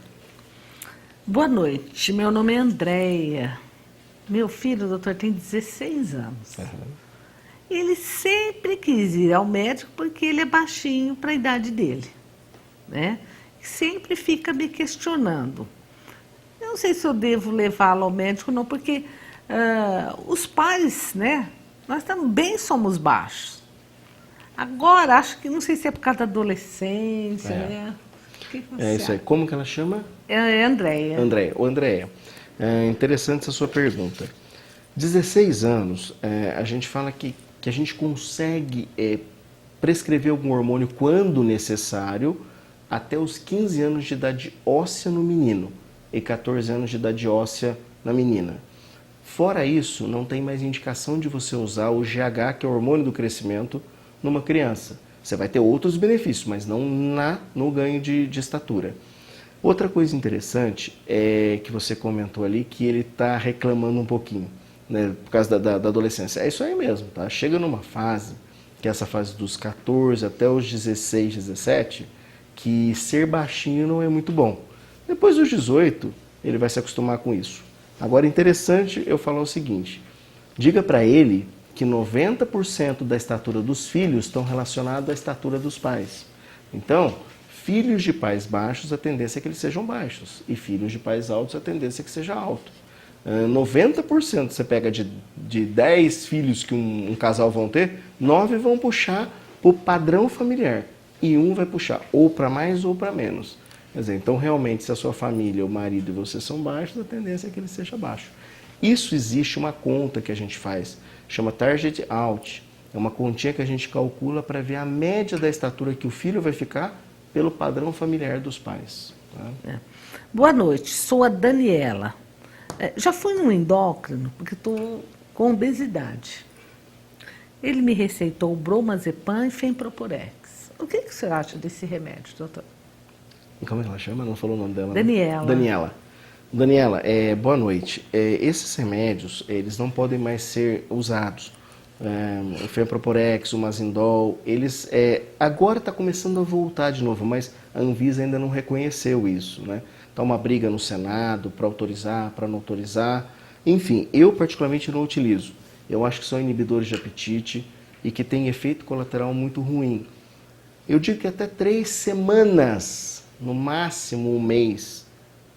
Boa noite, meu nome é Andréia. Meu filho, doutor, tem 16 anos. Ele sempre quis ir ao médico porque ele é baixinho para a idade dele, né? Sempre fica me questionando. Eu não sei se eu devo levá-lo ao médico, não, porque os pais, né? Nós também somos baixos. Agora, acho que não sei se é por causa da adolescência, né? O que você Isso aí. Como que ela chama? É Andréia. Andréia, é interessante essa sua pergunta. 16 anos, a gente fala que a gente consegue prescrever algum hormônio quando necessário até os 15 anos de idade óssea no menino e 14 anos de idade óssea na menina. Fora isso, não tem mais indicação de você usar o GH, que é o hormônio do crescimento, numa criança. Você vai ter outros benefícios, mas não no ganho de estatura. Outra coisa interessante é que você comentou ali que ele está reclamando um pouquinho, né, por causa da adolescência. É isso aí mesmo, tá? Chega numa fase, que é essa fase dos 14 até os 16, 17, que ser baixinho não é muito bom. Depois dos 18, ele vai se acostumar com isso. Agora, interessante eu falar o seguinte, diga para ele que 90% da estatura dos filhos estão relacionados à estatura dos pais. Então, filhos de pais baixos, a tendência é que eles sejam baixos, e filhos de pais altos, a tendência é que seja alto. 90% você pega de 10 filhos que um casal vão ter, 9 vão puxar para o padrão familiar, e um vai puxar ou para mais ou para menos. Quer dizer, então realmente se a sua família, o marido e você são baixos, a tendência é que ele seja baixo. Isso existe uma conta que a gente faz, chama Target Out. É uma continha que a gente calcula para ver a média da estatura que o filho vai ficar pelo padrão familiar dos pais. Tá? Boa noite, sou a Daniela. Já fui num endócrino porque estou com obesidade. Ele me receitou Bromazepam e Femproporex. O que você acha desse remédio, doutor? Como ela chama? Não falou o nome dela. Daniela. Daniela, boa noite. Esses remédios, eles não podem mais ser usados. O Femproporex, o Mazindol, eles agora está começando a voltar de novo, mas a Anvisa ainda não reconheceu isso, né? Está uma briga no Senado para autorizar, para não autorizar. Enfim, eu particularmente não utilizo. Eu acho que são inibidores de apetite e que têm efeito colateral muito ruim. Eu digo que até 3 semanas, no máximo 1 mês,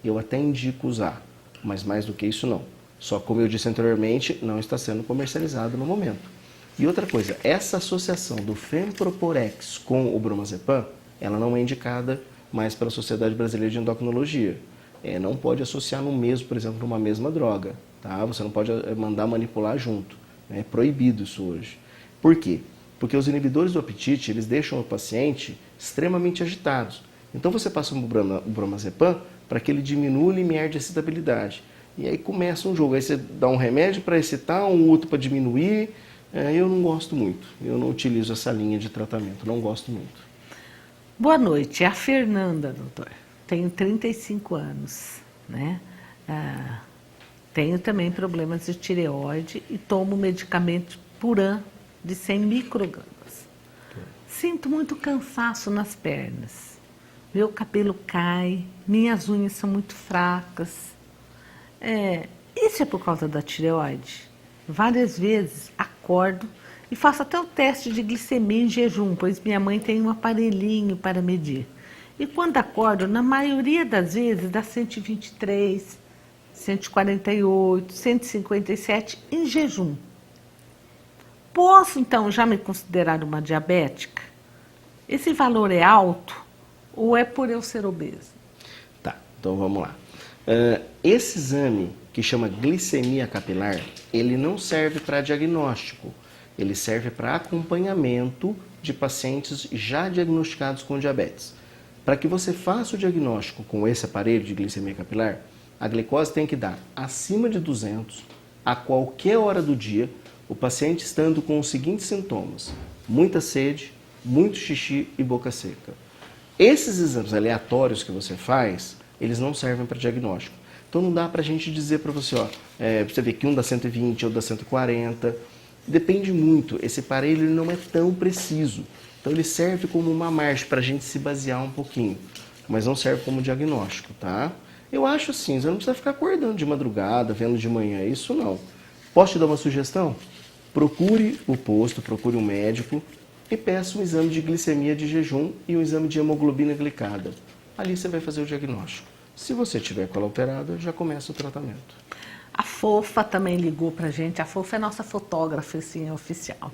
eu até indico usar, mas mais do que isso não. Só como eu disse anteriormente, não está sendo comercializado no momento. E outra coisa, essa associação do Femproporex com o Bromazepam, ela não é indicada mais pela Sociedade Brasileira de Endocrinologia. Não pode associar no mesmo, por exemplo, numa mesma droga. Tá? Você não pode mandar manipular junto. É proibido isso hoje. Por quê? Porque os inibidores do apetite, eles deixam o paciente extremamente agitados. Então você passa o Bromazepam para que ele diminua o limiar de excitabilidade. E aí começa um jogo. Aí você dá um remédio para excitar, um outro para diminuir. Eu não gosto muito. Eu não utilizo essa linha de tratamento. Não gosto muito. Boa noite. É a Fernanda, doutor. Tenho 35 anos, né? Tenho também problemas de tireoide e tomo medicamento Puran de 100 microgramas. Sinto muito cansaço nas pernas. Meu cabelo cai, minhas unhas são muito fracas. Isso é por causa da tireoide. Várias vezes acordo e faço até o teste de glicemia em jejum, pois minha mãe tem um aparelhinho para medir. E quando acordo, na maioria das vezes, dá 123, 148, 157 em jejum. Posso, então, já me considerar uma diabética? Esse valor é alto ou é por eu ser obesa? Tá, então vamos lá. Esse exame, que chama glicemia capilar, ele não serve para diagnóstico. Ele serve para acompanhamento de pacientes já diagnosticados com diabetes. Para que você faça o diagnóstico com esse aparelho de glicemia capilar, a glicose tem que dar acima de 200 a qualquer hora do dia, o paciente estando com os seguintes sintomas: muita sede, muito xixi e boca seca. Esses exames aleatórios que você faz, eles não servem para diagnóstico. Então não dá pra gente dizer para você, ó, você vê que um dá 120, outro dá 140. Depende muito. Esse aparelho ele não é tão preciso. Então ele serve como uma marcha para a gente se basear um pouquinho, mas não serve como diagnóstico, tá? Eu acho assim, você não precisa ficar acordando de madrugada, vendo de manhã, isso não. Posso te dar uma sugestão? Procure o posto, procure um médico e peça um exame de glicemia de jejum e um exame de hemoglobina glicada. Ali você vai fazer o diagnóstico. Se você tiver com ela alterada, já começa o tratamento. A Fofa também ligou pra gente. A Fofa é nossa fotógrafa, assim, oficial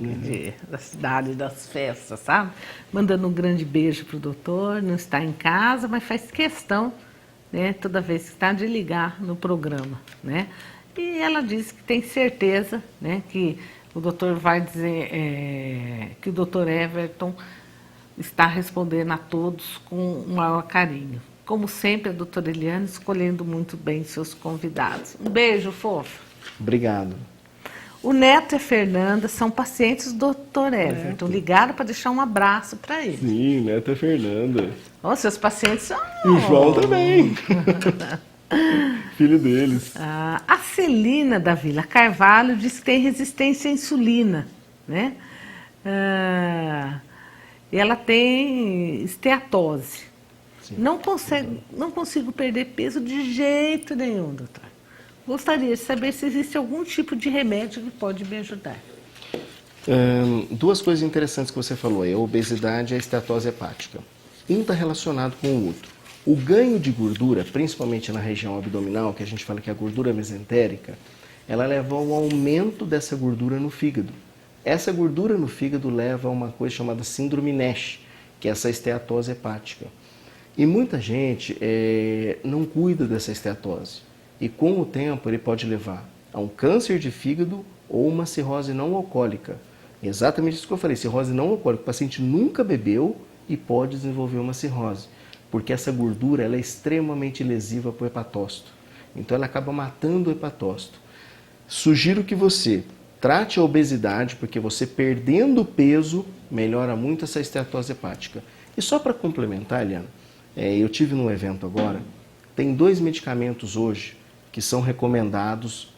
da cidade, das festas, sabe? Mandando um grande beijo pro doutor. Não está em casa, mas faz questão, né, toda vez que está, de ligar no programa, né? E ela disse que tem certeza, né, que o doutor vai dizer, que o doutor Everton está respondendo a todos com o maior carinho. Como sempre, a doutora Eliane escolhendo muito bem seus convidados. Um beijo, Fofa. Obrigado. O Neto e a Fernanda são pacientes do doutor Everton. Ligaram para deixar um abraço para ele. Sim, Neto e Fernanda. Oh, seus pacientes são... E o João também. Filho deles. A Celina da Vila Carvalho diz que tem resistência à insulina, né? E ela tem esteatose. Não consigo perder peso de jeito nenhum, doutor. Gostaria de saber se existe algum tipo de remédio que pode me ajudar. Duas coisas interessantes que você falou, a obesidade e a esteatose hepática. Um está relacionado com o outro. O ganho de gordura, principalmente na região abdominal, que a gente fala que é a gordura mesentérica, ela leva ao aumento dessa gordura no fígado. Essa gordura no fígado leva a uma coisa chamada síndrome NASH, que é essa esteatose hepática. E muita gente não cuida dessa esteatose. E com o tempo ele pode levar a um câncer de fígado ou uma cirrose não alcoólica. Exatamente isso que eu falei, cirrose não alcoólica. O paciente nunca bebeu e pode desenvolver uma cirrose. Porque essa gordura ela é extremamente lesiva para o hepatócito. Então ela acaba matando o hepatócito. Sugiro que você trate a obesidade, porque você perdendo peso melhora muito essa esteatose hepática. E só para complementar, Eliana, eu tive num evento agora, tem 2 medicamentos hoje que são recomendados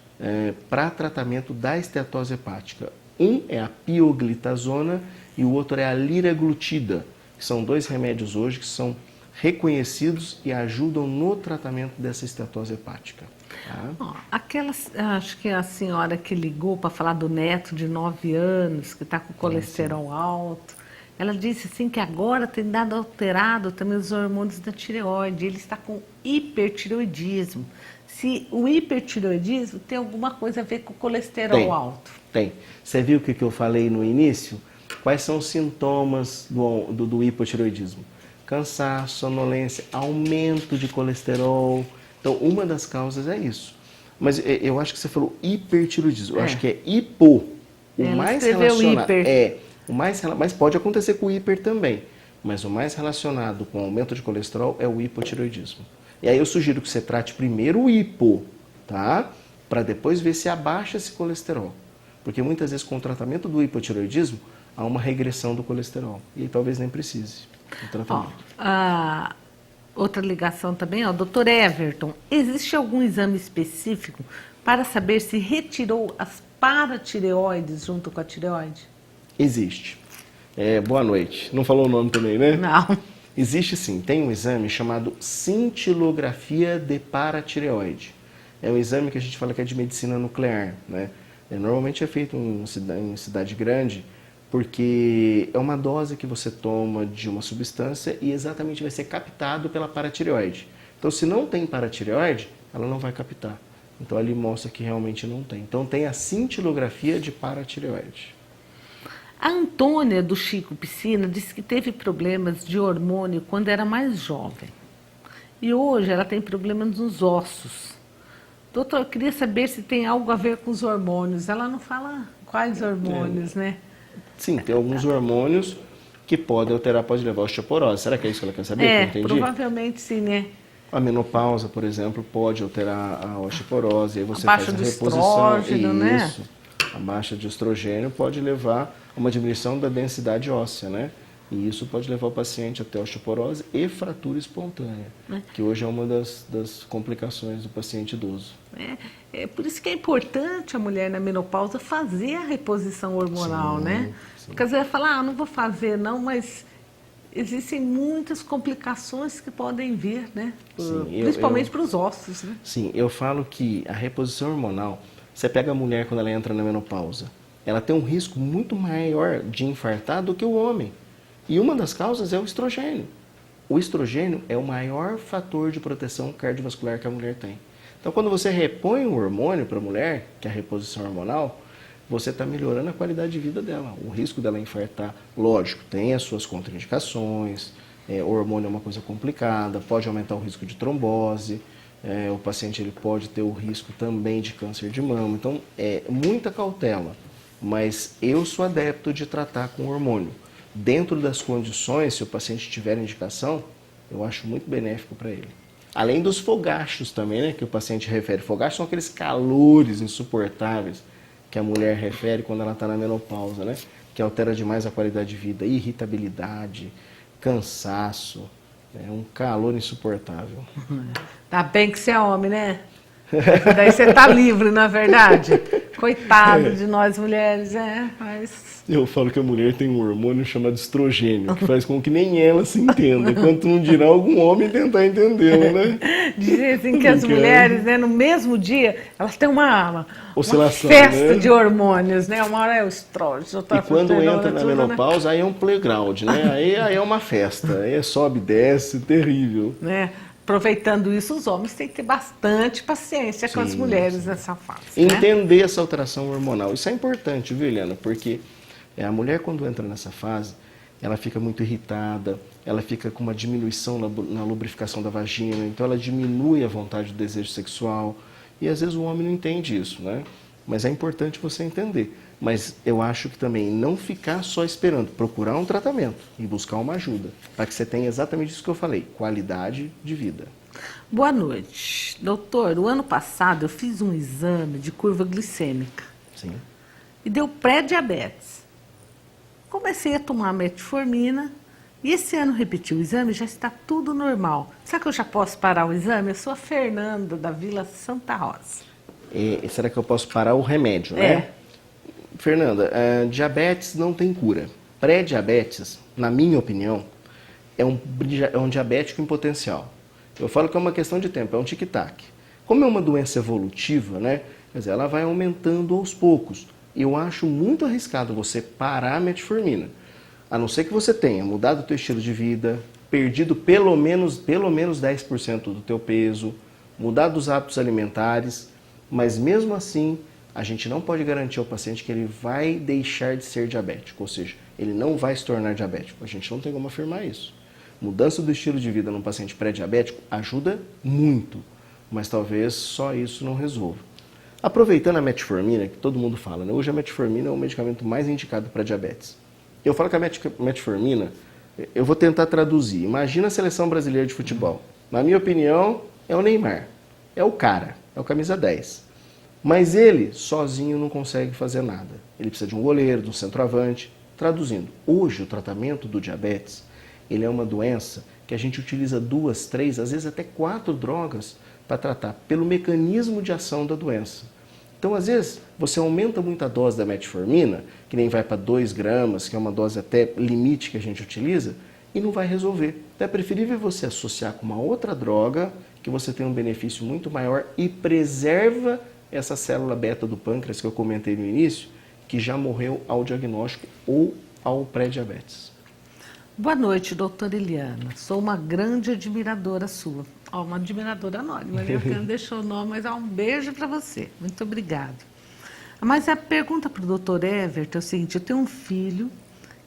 para tratamento da esteatose hepática. Um é a pioglitazona e o outro é a liraglutida, que são 2 remédios hoje que são reconhecidos e ajudam no tratamento dessa esteatose hepática. Tá? Acho que a senhora que ligou para falar do neto de 9 anos, que está com colesterol alto, ela disse assim que agora tem dado alterado também os hormônios da tireoide. Ele está com hipertireoidismo. Se o hipertireoidismo tem alguma coisa a ver com o colesterol alto? Tem. Você viu o que eu falei no início? Quais são os sintomas do hipotireoidismo? Cansaço, sonolência, aumento de colesterol. Então, uma das causas é isso. Mas eu acho que você falou hipertireoidismo. Eu acho que é hipo. O mais relacionado mas pode acontecer com o hiper também. Mas o mais relacionado com o aumento de colesterol é o hipotireoidismo. E aí eu sugiro que você trate primeiro o hipo, tá? Para depois ver se abaixa esse colesterol. Porque muitas vezes com o tratamento do hipotireoidismo há uma regressão do colesterol. E aí talvez nem precise do tratamento. Outra ligação também, doutor Everton, existe algum exame específico para saber se retirou as paratireoides junto com a tireoide? Existe. Boa noite. Não falou o nome também, né? Não. Existe sim. Tem um exame chamado cintilografia de paratireoide. É um exame que a gente fala que é de medicina nuclear, né? Normalmente é feito em cidade grande, porque é uma dose que você toma de uma substância e exatamente vai ser captado pela paratireoide. Então, se não tem paratireoide, ela não vai captar. Então, ali mostra que realmente não tem. Então, tem a cintilografia de paratireoide. A Antônia do Chico Piscina disse que teve problemas de hormônio quando era mais jovem. E hoje ela tem problemas nos ossos. Doutor, eu queria saber se tem algo a ver com os hormônios. Ela não fala quais hormônios, né? Sim, tem alguns hormônios que podem alterar, pode levar a osteoporose. Será que é isso que ela quer saber? Que eu entendi? Provavelmente sim, né? A menopausa, por exemplo, pode alterar a osteoporose. Aí você a baixa faz a do reposição. estrógeno, né? Isso. A baixa de estrogênio pode levar a uma diminuição da densidade óssea, né? E isso pode levar o paciente até osteoporose e fratura espontânea, que hoje é uma das complicações do paciente idoso. É por isso que é importante a mulher na menopausa fazer a reposição hormonal, Sim, né? sim. Porque às vezes ela fala, não vou fazer não, mas existem muitas complicações que podem vir, né? Sim, Principalmente para os ossos, né? Sim, eu falo que a reposição hormonal, você pega a mulher quando ela entra na menopausa, ela tem um risco muito maior de infartar do que o homem. E uma das causas é o estrogênio. O estrogênio é o maior fator de proteção cardiovascular que a mulher tem. Então, quando você repõe um hormônio para a mulher, que é a reposição hormonal, você está melhorando a qualidade de vida dela. O risco dela infartar, lógico, tem as suas contraindicações, o hormônio é uma coisa complicada, pode aumentar o risco de trombose, o paciente ele pode ter o risco também de câncer de mama. Então, muita cautela, mas eu sou adepto de tratar com hormônio. Dentro das condições, se o paciente tiver indicação, eu acho muito benéfico para ele. Além dos fogachos também, né, que o paciente refere. Fogachos são aqueles calores insuportáveis que a mulher refere quando ela está na menopausa, né? Que altera demais a qualidade de vida, irritabilidade, cansaço, um calor insuportável. Tá bem que você é homem, né? Daí você tá livre, na verdade. Coitado de nós mulheres, mas... Eu falo que a mulher tem um hormônio chamado estrogênio, que faz com que nem ela se entenda, quanto não dirá algum homem tentar entendê-la, né? Dizem que as mulheres, né, no mesmo dia, elas têm uma oscilação, festa, né, de hormônios, né? Uma hora é o estrógeno, outra e quando entra na tudo, menopausa, né? Aí é um playground, né? Aí é uma festa, aí sobe, desce, terrível. Né? Aproveitando isso, os homens têm que ter bastante paciência com as mulheres nessa fase. Entender essa alteração hormonal. Isso é importante, viu, Eliana? Porque a mulher, quando entra nessa fase, ela fica muito irritada, ela fica com uma diminuição na lubrificação da vagina, então ela diminui a vontade do desejo sexual. E às vezes o homem não entende isso, né? Mas é importante você entender. Mas eu acho que também não ficar só esperando, procurar um tratamento e buscar uma ajuda, para que você tenha exatamente isso que eu falei, qualidade de vida. Boa noite. Doutor, o ano passado eu fiz um exame de curva glicêmica. Sim. E deu pré-diabetes. Comecei a tomar metformina e esse ano repeti o exame, já está tudo normal. Será que eu já posso parar o exame? Eu sou a Fernanda, da Vila Santa Rosa. Será que eu posso parar o remédio, né? Fernanda, diabetes não tem cura. Pré-diabetes, na minha opinião, é um diabético em potencial. Eu falo que é uma questão de tempo, é um tic-tac. Como é uma doença evolutiva, né? Quer dizer, ela vai aumentando aos poucos. Eu acho muito arriscado você parar a metformina. A não ser que você tenha mudado o teu estilo de vida, perdido pelo menos 10% do teu peso, mudado os hábitos alimentares, mas mesmo assim, a gente não pode garantir ao paciente que ele vai deixar de ser diabético, ou seja, ele não vai se tornar diabético. A gente não tem como afirmar isso. Mudança do estilo de vida num paciente pré-diabético ajuda muito, mas talvez só isso não resolva. Aproveitando a metformina, que todo mundo fala, né? Hoje a metformina é o medicamento mais indicado para diabetes. Eu falo que a metformina, eu vou tentar traduzir. Imagina a seleção brasileira de futebol. Na minha opinião, é o Neymar. É o cara, é o camisa 10. Mas ele, sozinho, não consegue fazer nada. Ele precisa de um goleiro, de um centroavante. Traduzindo, hoje o tratamento do diabetes, ele é uma doença que a gente utiliza 2, 3, às vezes até 4 drogas para tratar, pelo mecanismo de ação da doença. Então, às vezes, você aumenta muito a dose da metformina, que nem vai para 2 gramas, que é uma dose até limite que a gente utiliza, e não vai resolver. Então, é preferível você associar com uma outra droga, que você tem um benefício muito maior e preserva essa célula beta do pâncreas que eu comentei no início, que já morreu ao diagnóstico ou ao pré-diabetes. Boa noite, doutora Eliana. Sou uma grande admiradora sua. Uma admiradora anônima, né? Porque não deixou o nome, mas um beijo para você. Muito obrigada. Mas a pergunta para o doutor Everton é o seguinte, eu tenho um filho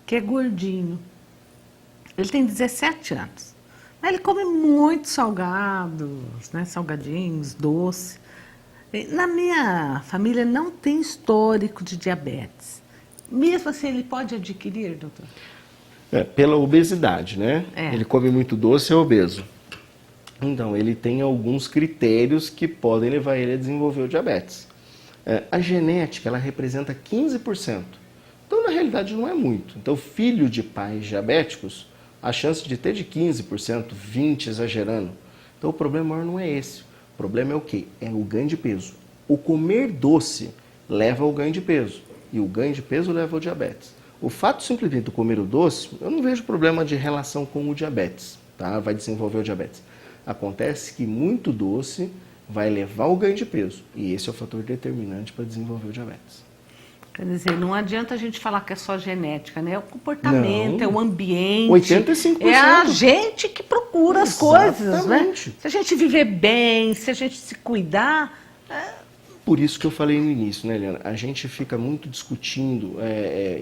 que é gordinho. Ele tem 17 anos. Ele come muito salgados, né? Salgadinhos, doce. Na minha família não tem histórico de diabetes. Mesmo assim, ele pode adquirir, doutor? Pela obesidade, né? É. Ele come muito doce e é obeso. Então, ele tem alguns critérios que podem levar ele a desenvolver o diabetes. A genética, ela representa 15%. Então, realidade não é muito. Então, filho de pais diabéticos, a chance de ter de 15%, 20% exagerando. Então, o problema maior não é esse. O problema é o quê? É o ganho de peso. O comer doce leva ao ganho de peso. E o ganho de peso leva ao diabetes. O fato simplesmente de comer o doce, eu não vejo problema de relação com o diabetes, tá? Vai desenvolver o diabetes. Acontece que muito doce vai levar ao ganho de peso. E esse é o fator determinante para desenvolver o diabetes. Quer dizer, não adianta a gente falar que é só genética, né? É o comportamento, Não. é o ambiente. 85%. É a gente que procura as coisas, né? Exatamente. Se a gente viver bem, se a gente se cuidar... Por isso que eu falei no início, né, Eliana? A gente fica muito discutindo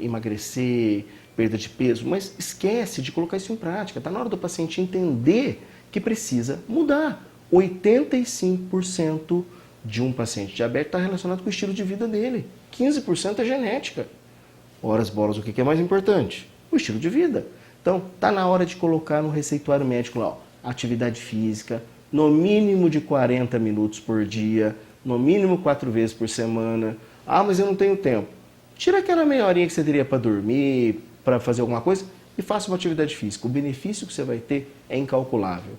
emagrecer, perda de peso, mas esquece de colocar isso em prática. Está na hora do paciente entender que precisa mudar. 85% de um paciente diabético está relacionado com o estilo de vida dele. 15% é genética. Horas, bolas, o que é mais importante? O estilo de vida. Então, está na hora de colocar no receituário médico lá, ó, atividade física, no mínimo de 40 minutos por dia, no mínimo 4 vezes por semana. Ah, mas eu não tenho tempo. Tira aquela meia horinha que você teria para dormir, para fazer alguma coisa e faça uma atividade física. O benefício que você vai ter é incalculável.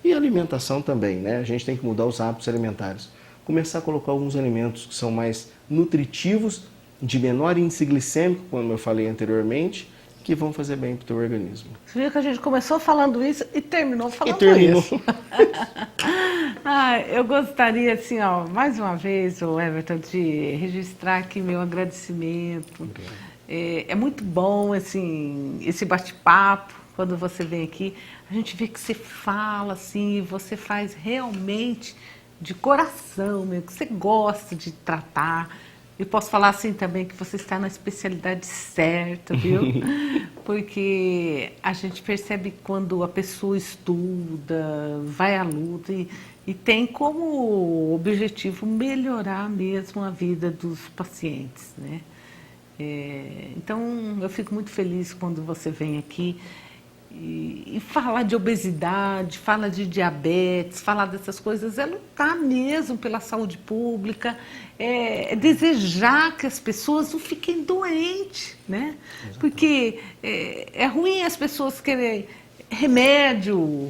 E a alimentação também, né? A gente tem que mudar os hábitos alimentares. Começar a colocar alguns alimentos que são mais nutritivos, de menor índice glicêmico, como eu falei anteriormente, que vão fazer bem para o teu organismo. Você viu que a gente começou falando isso e terminou falando isso. Eu gostaria, assim, ó, mais uma vez, Everton, de registrar aqui meu agradecimento. É muito bom, assim, esse bate-papo, quando você vem aqui. A gente vê que você fala, assim, você faz realmente de coração mesmo, que você gosta de tratar. Eu posso falar assim também que você está na especialidade certa, viu? Porque a gente percebe quando a pessoa estuda, vai à luta e tem como objetivo melhorar mesmo a vida dos pacientes, né? Então, eu fico muito feliz quando você vem aqui e fala de obesidade, fala de diabetes, falar dessas coisas, é lutar mesmo pela saúde pública, é desejar que as pessoas não fiquem doentes, né? Exatamente. Porque é ruim as pessoas querem remédio,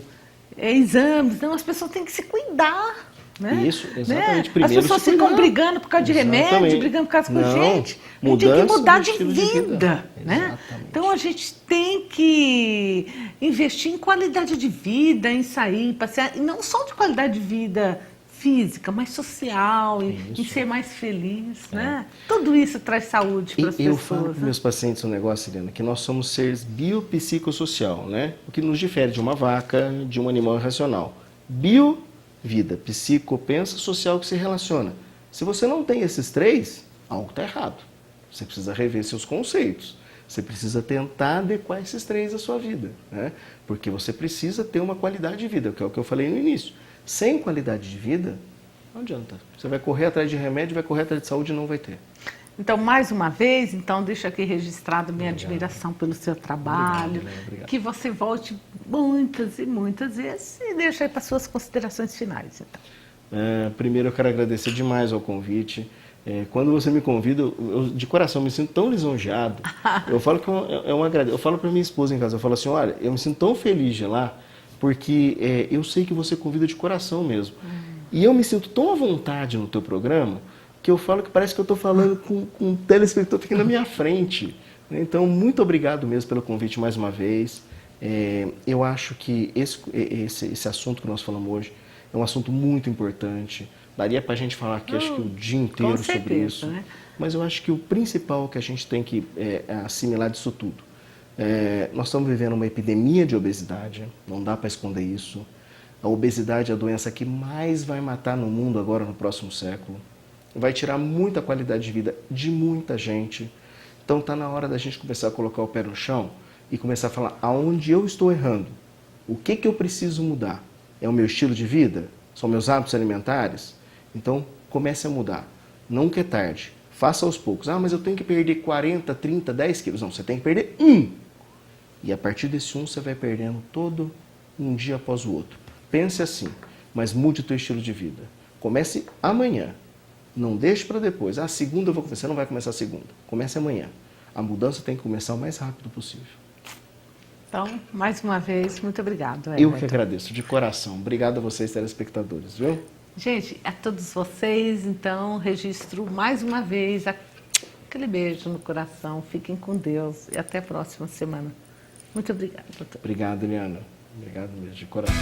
exames, não, as pessoas têm que se cuidar. Né? Isso, exatamente. Né? Primeiro as pessoas ficam brigando por causa de remédio, brigando por causa de gente. A gente tem que mudar de vida. Né? Então a gente tem que investir em qualidade de vida, em sair, passear, e não só de qualidade de vida física, mas social, em ser mais feliz. Né? Tudo isso traz saúde para as pessoas. Eu falo para meus pacientes um negócio, Helena, que nós somos seres biopsicossocial, né? O que nos difere de uma vaca, de um animal irracional. Vida, psico, pensa, social, que se relaciona. Se você não tem esses três, algo está errado. Você precisa rever seus conceitos. Você precisa tentar adequar esses três à sua vida, né? Porque você precisa ter uma qualidade de vida, que é o que eu falei no início. Sem qualidade de vida, não adianta. Você vai correr atrás de remédio, vai correr atrás de saúde e não vai ter. Então, mais uma vez, deixa aqui registrado minha admiração pelo seu trabalho. Obrigado. Que você volte muitas e muitas vezes e deixa aí para suas considerações finais. Então. Primeiro, eu quero agradecer demais ao convite. Quando você me convida, eu de coração me sinto tão lisonjeado. Eu falo que eu falo para minha esposa em casa, eu falo assim, olha, eu me sinto tão feliz de ir lá, porque eu sei que você convida de coração mesmo. E eu me sinto tão à vontade no teu programa, que eu falo que parece que eu estou falando com um telespectador aqui na minha frente. Então, muito obrigado mesmo pelo convite mais uma vez. Eu acho que esse assunto que nós falamos hoje é um assunto muito importante. Daria para a gente falar aqui, acho que o dia inteiro sobre isso. Né? Mas eu acho que o principal que a gente tem que assimilar disso tudo. Nós estamos vivendo uma epidemia de obesidade, não dá para esconder isso. A obesidade é a doença que mais vai matar no mundo agora no próximo século. Vai tirar muita qualidade de vida de muita gente. Então está na hora da gente começar a colocar o pé no chão e começar a falar aonde eu estou errando. O que eu preciso mudar? É o meu estilo de vida? São meus hábitos alimentares? Então comece a mudar. Nunca é tarde. Faça aos poucos. Mas eu tenho que perder 40, 30, 10 quilos. Não, você tem que perder 1. E a partir desse 1 você vai perdendo todo um dia após o outro. Pense assim, mas mude o teu estilo de vida. Comece amanhã. Não deixe para depois. Segunda eu vou começar. Você não vai começar segunda. Comece amanhã. A mudança tem que começar o mais rápido possível. Então, mais uma vez, muito obrigado, Eu que agradeço, de coração. Obrigado a vocês, telespectadores, viu? Gente, a todos vocês, então, registro mais uma vez aquele beijo no coração. Fiquem com Deus e até a próxima semana. Muito obrigada, doutor. Obrigado, Eliana. Obrigado mesmo, de coração.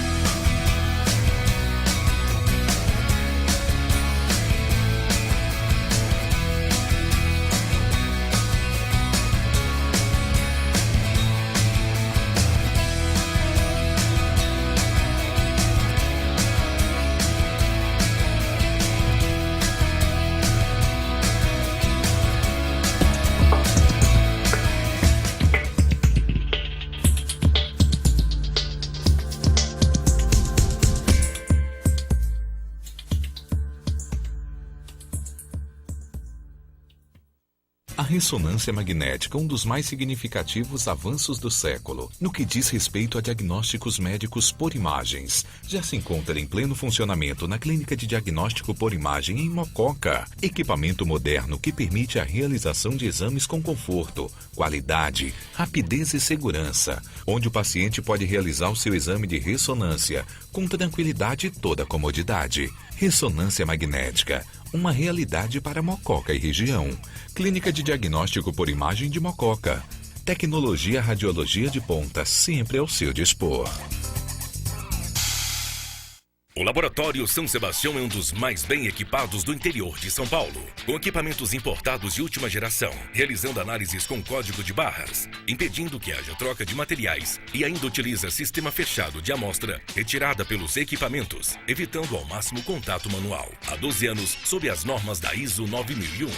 A ressonância magnética, um dos mais significativos avanços do século, no que diz respeito a diagnósticos médicos por imagens, já se encontra em pleno funcionamento na Clínica de Diagnóstico por Imagem em Mococa. Equipamento moderno que permite a realização de exames com conforto, qualidade, rapidez e segurança, onde o paciente pode realizar o seu exame de ressonância com tranquilidade e toda comodidade. Ressonância magnética, uma realidade para Mococa e região. Clínica de Diagnóstico por Imagem de Mococa. Tecnologia radiologia de ponta sempre ao seu dispor. O Laboratório São Sebastião é um dos mais bem equipados do interior de São Paulo, com equipamentos importados de última geração, realizando análises com código de barras, impedindo que haja troca de materiais e ainda utiliza sistema fechado de amostra retirada pelos equipamentos, evitando ao máximo contato manual. Há 12 anos, sob as normas da ISO 9001,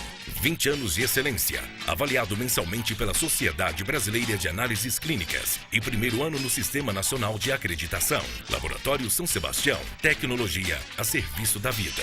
20 anos de excelência, avaliado mensalmente pela Sociedade Brasileira de Análises Clínicas e primeiro ano no Sistema Nacional de Acreditação. Laboratório São Sebastião. Tecnologia a serviço da vida.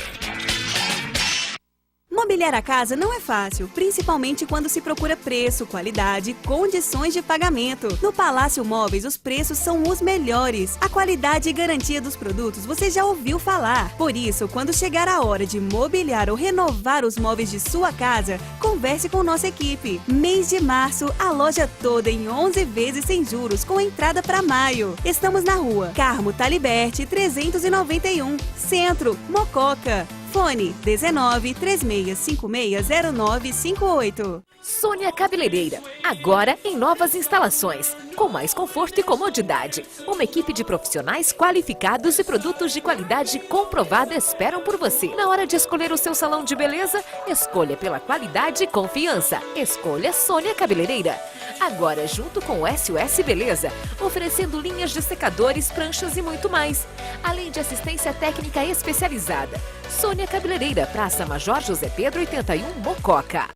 Mobiliar a casa não é fácil, principalmente quando se procura preço, qualidade e condições de pagamento. No Palácio Móveis, os preços são os melhores. A qualidade e garantia dos produtos você já ouviu falar. Por isso, quando chegar a hora de mobiliar ou renovar os móveis de sua casa, converse com nossa equipe. Mês de março, a loja toda em 11 vezes sem juros, com entrada para maio. Estamos na rua Carmo Taliberti 391, Centro, Mococa. Fone 19 3656 0958. Sônia Cabeleireira, agora em novas instalações, com mais conforto e comodidade. Uma equipe de profissionais qualificados e produtos de qualidade comprovada esperam por você. Na hora de escolher o seu salão de beleza, escolha pela qualidade e confiança. Escolha Sônia Cabeleireira. Agora junto com o SOS Beleza, oferecendo linhas de secadores, pranchas e muito mais. Além de assistência técnica especializada. Sônia Cabeleireira, Praça Major José Pedro 81, Mococa.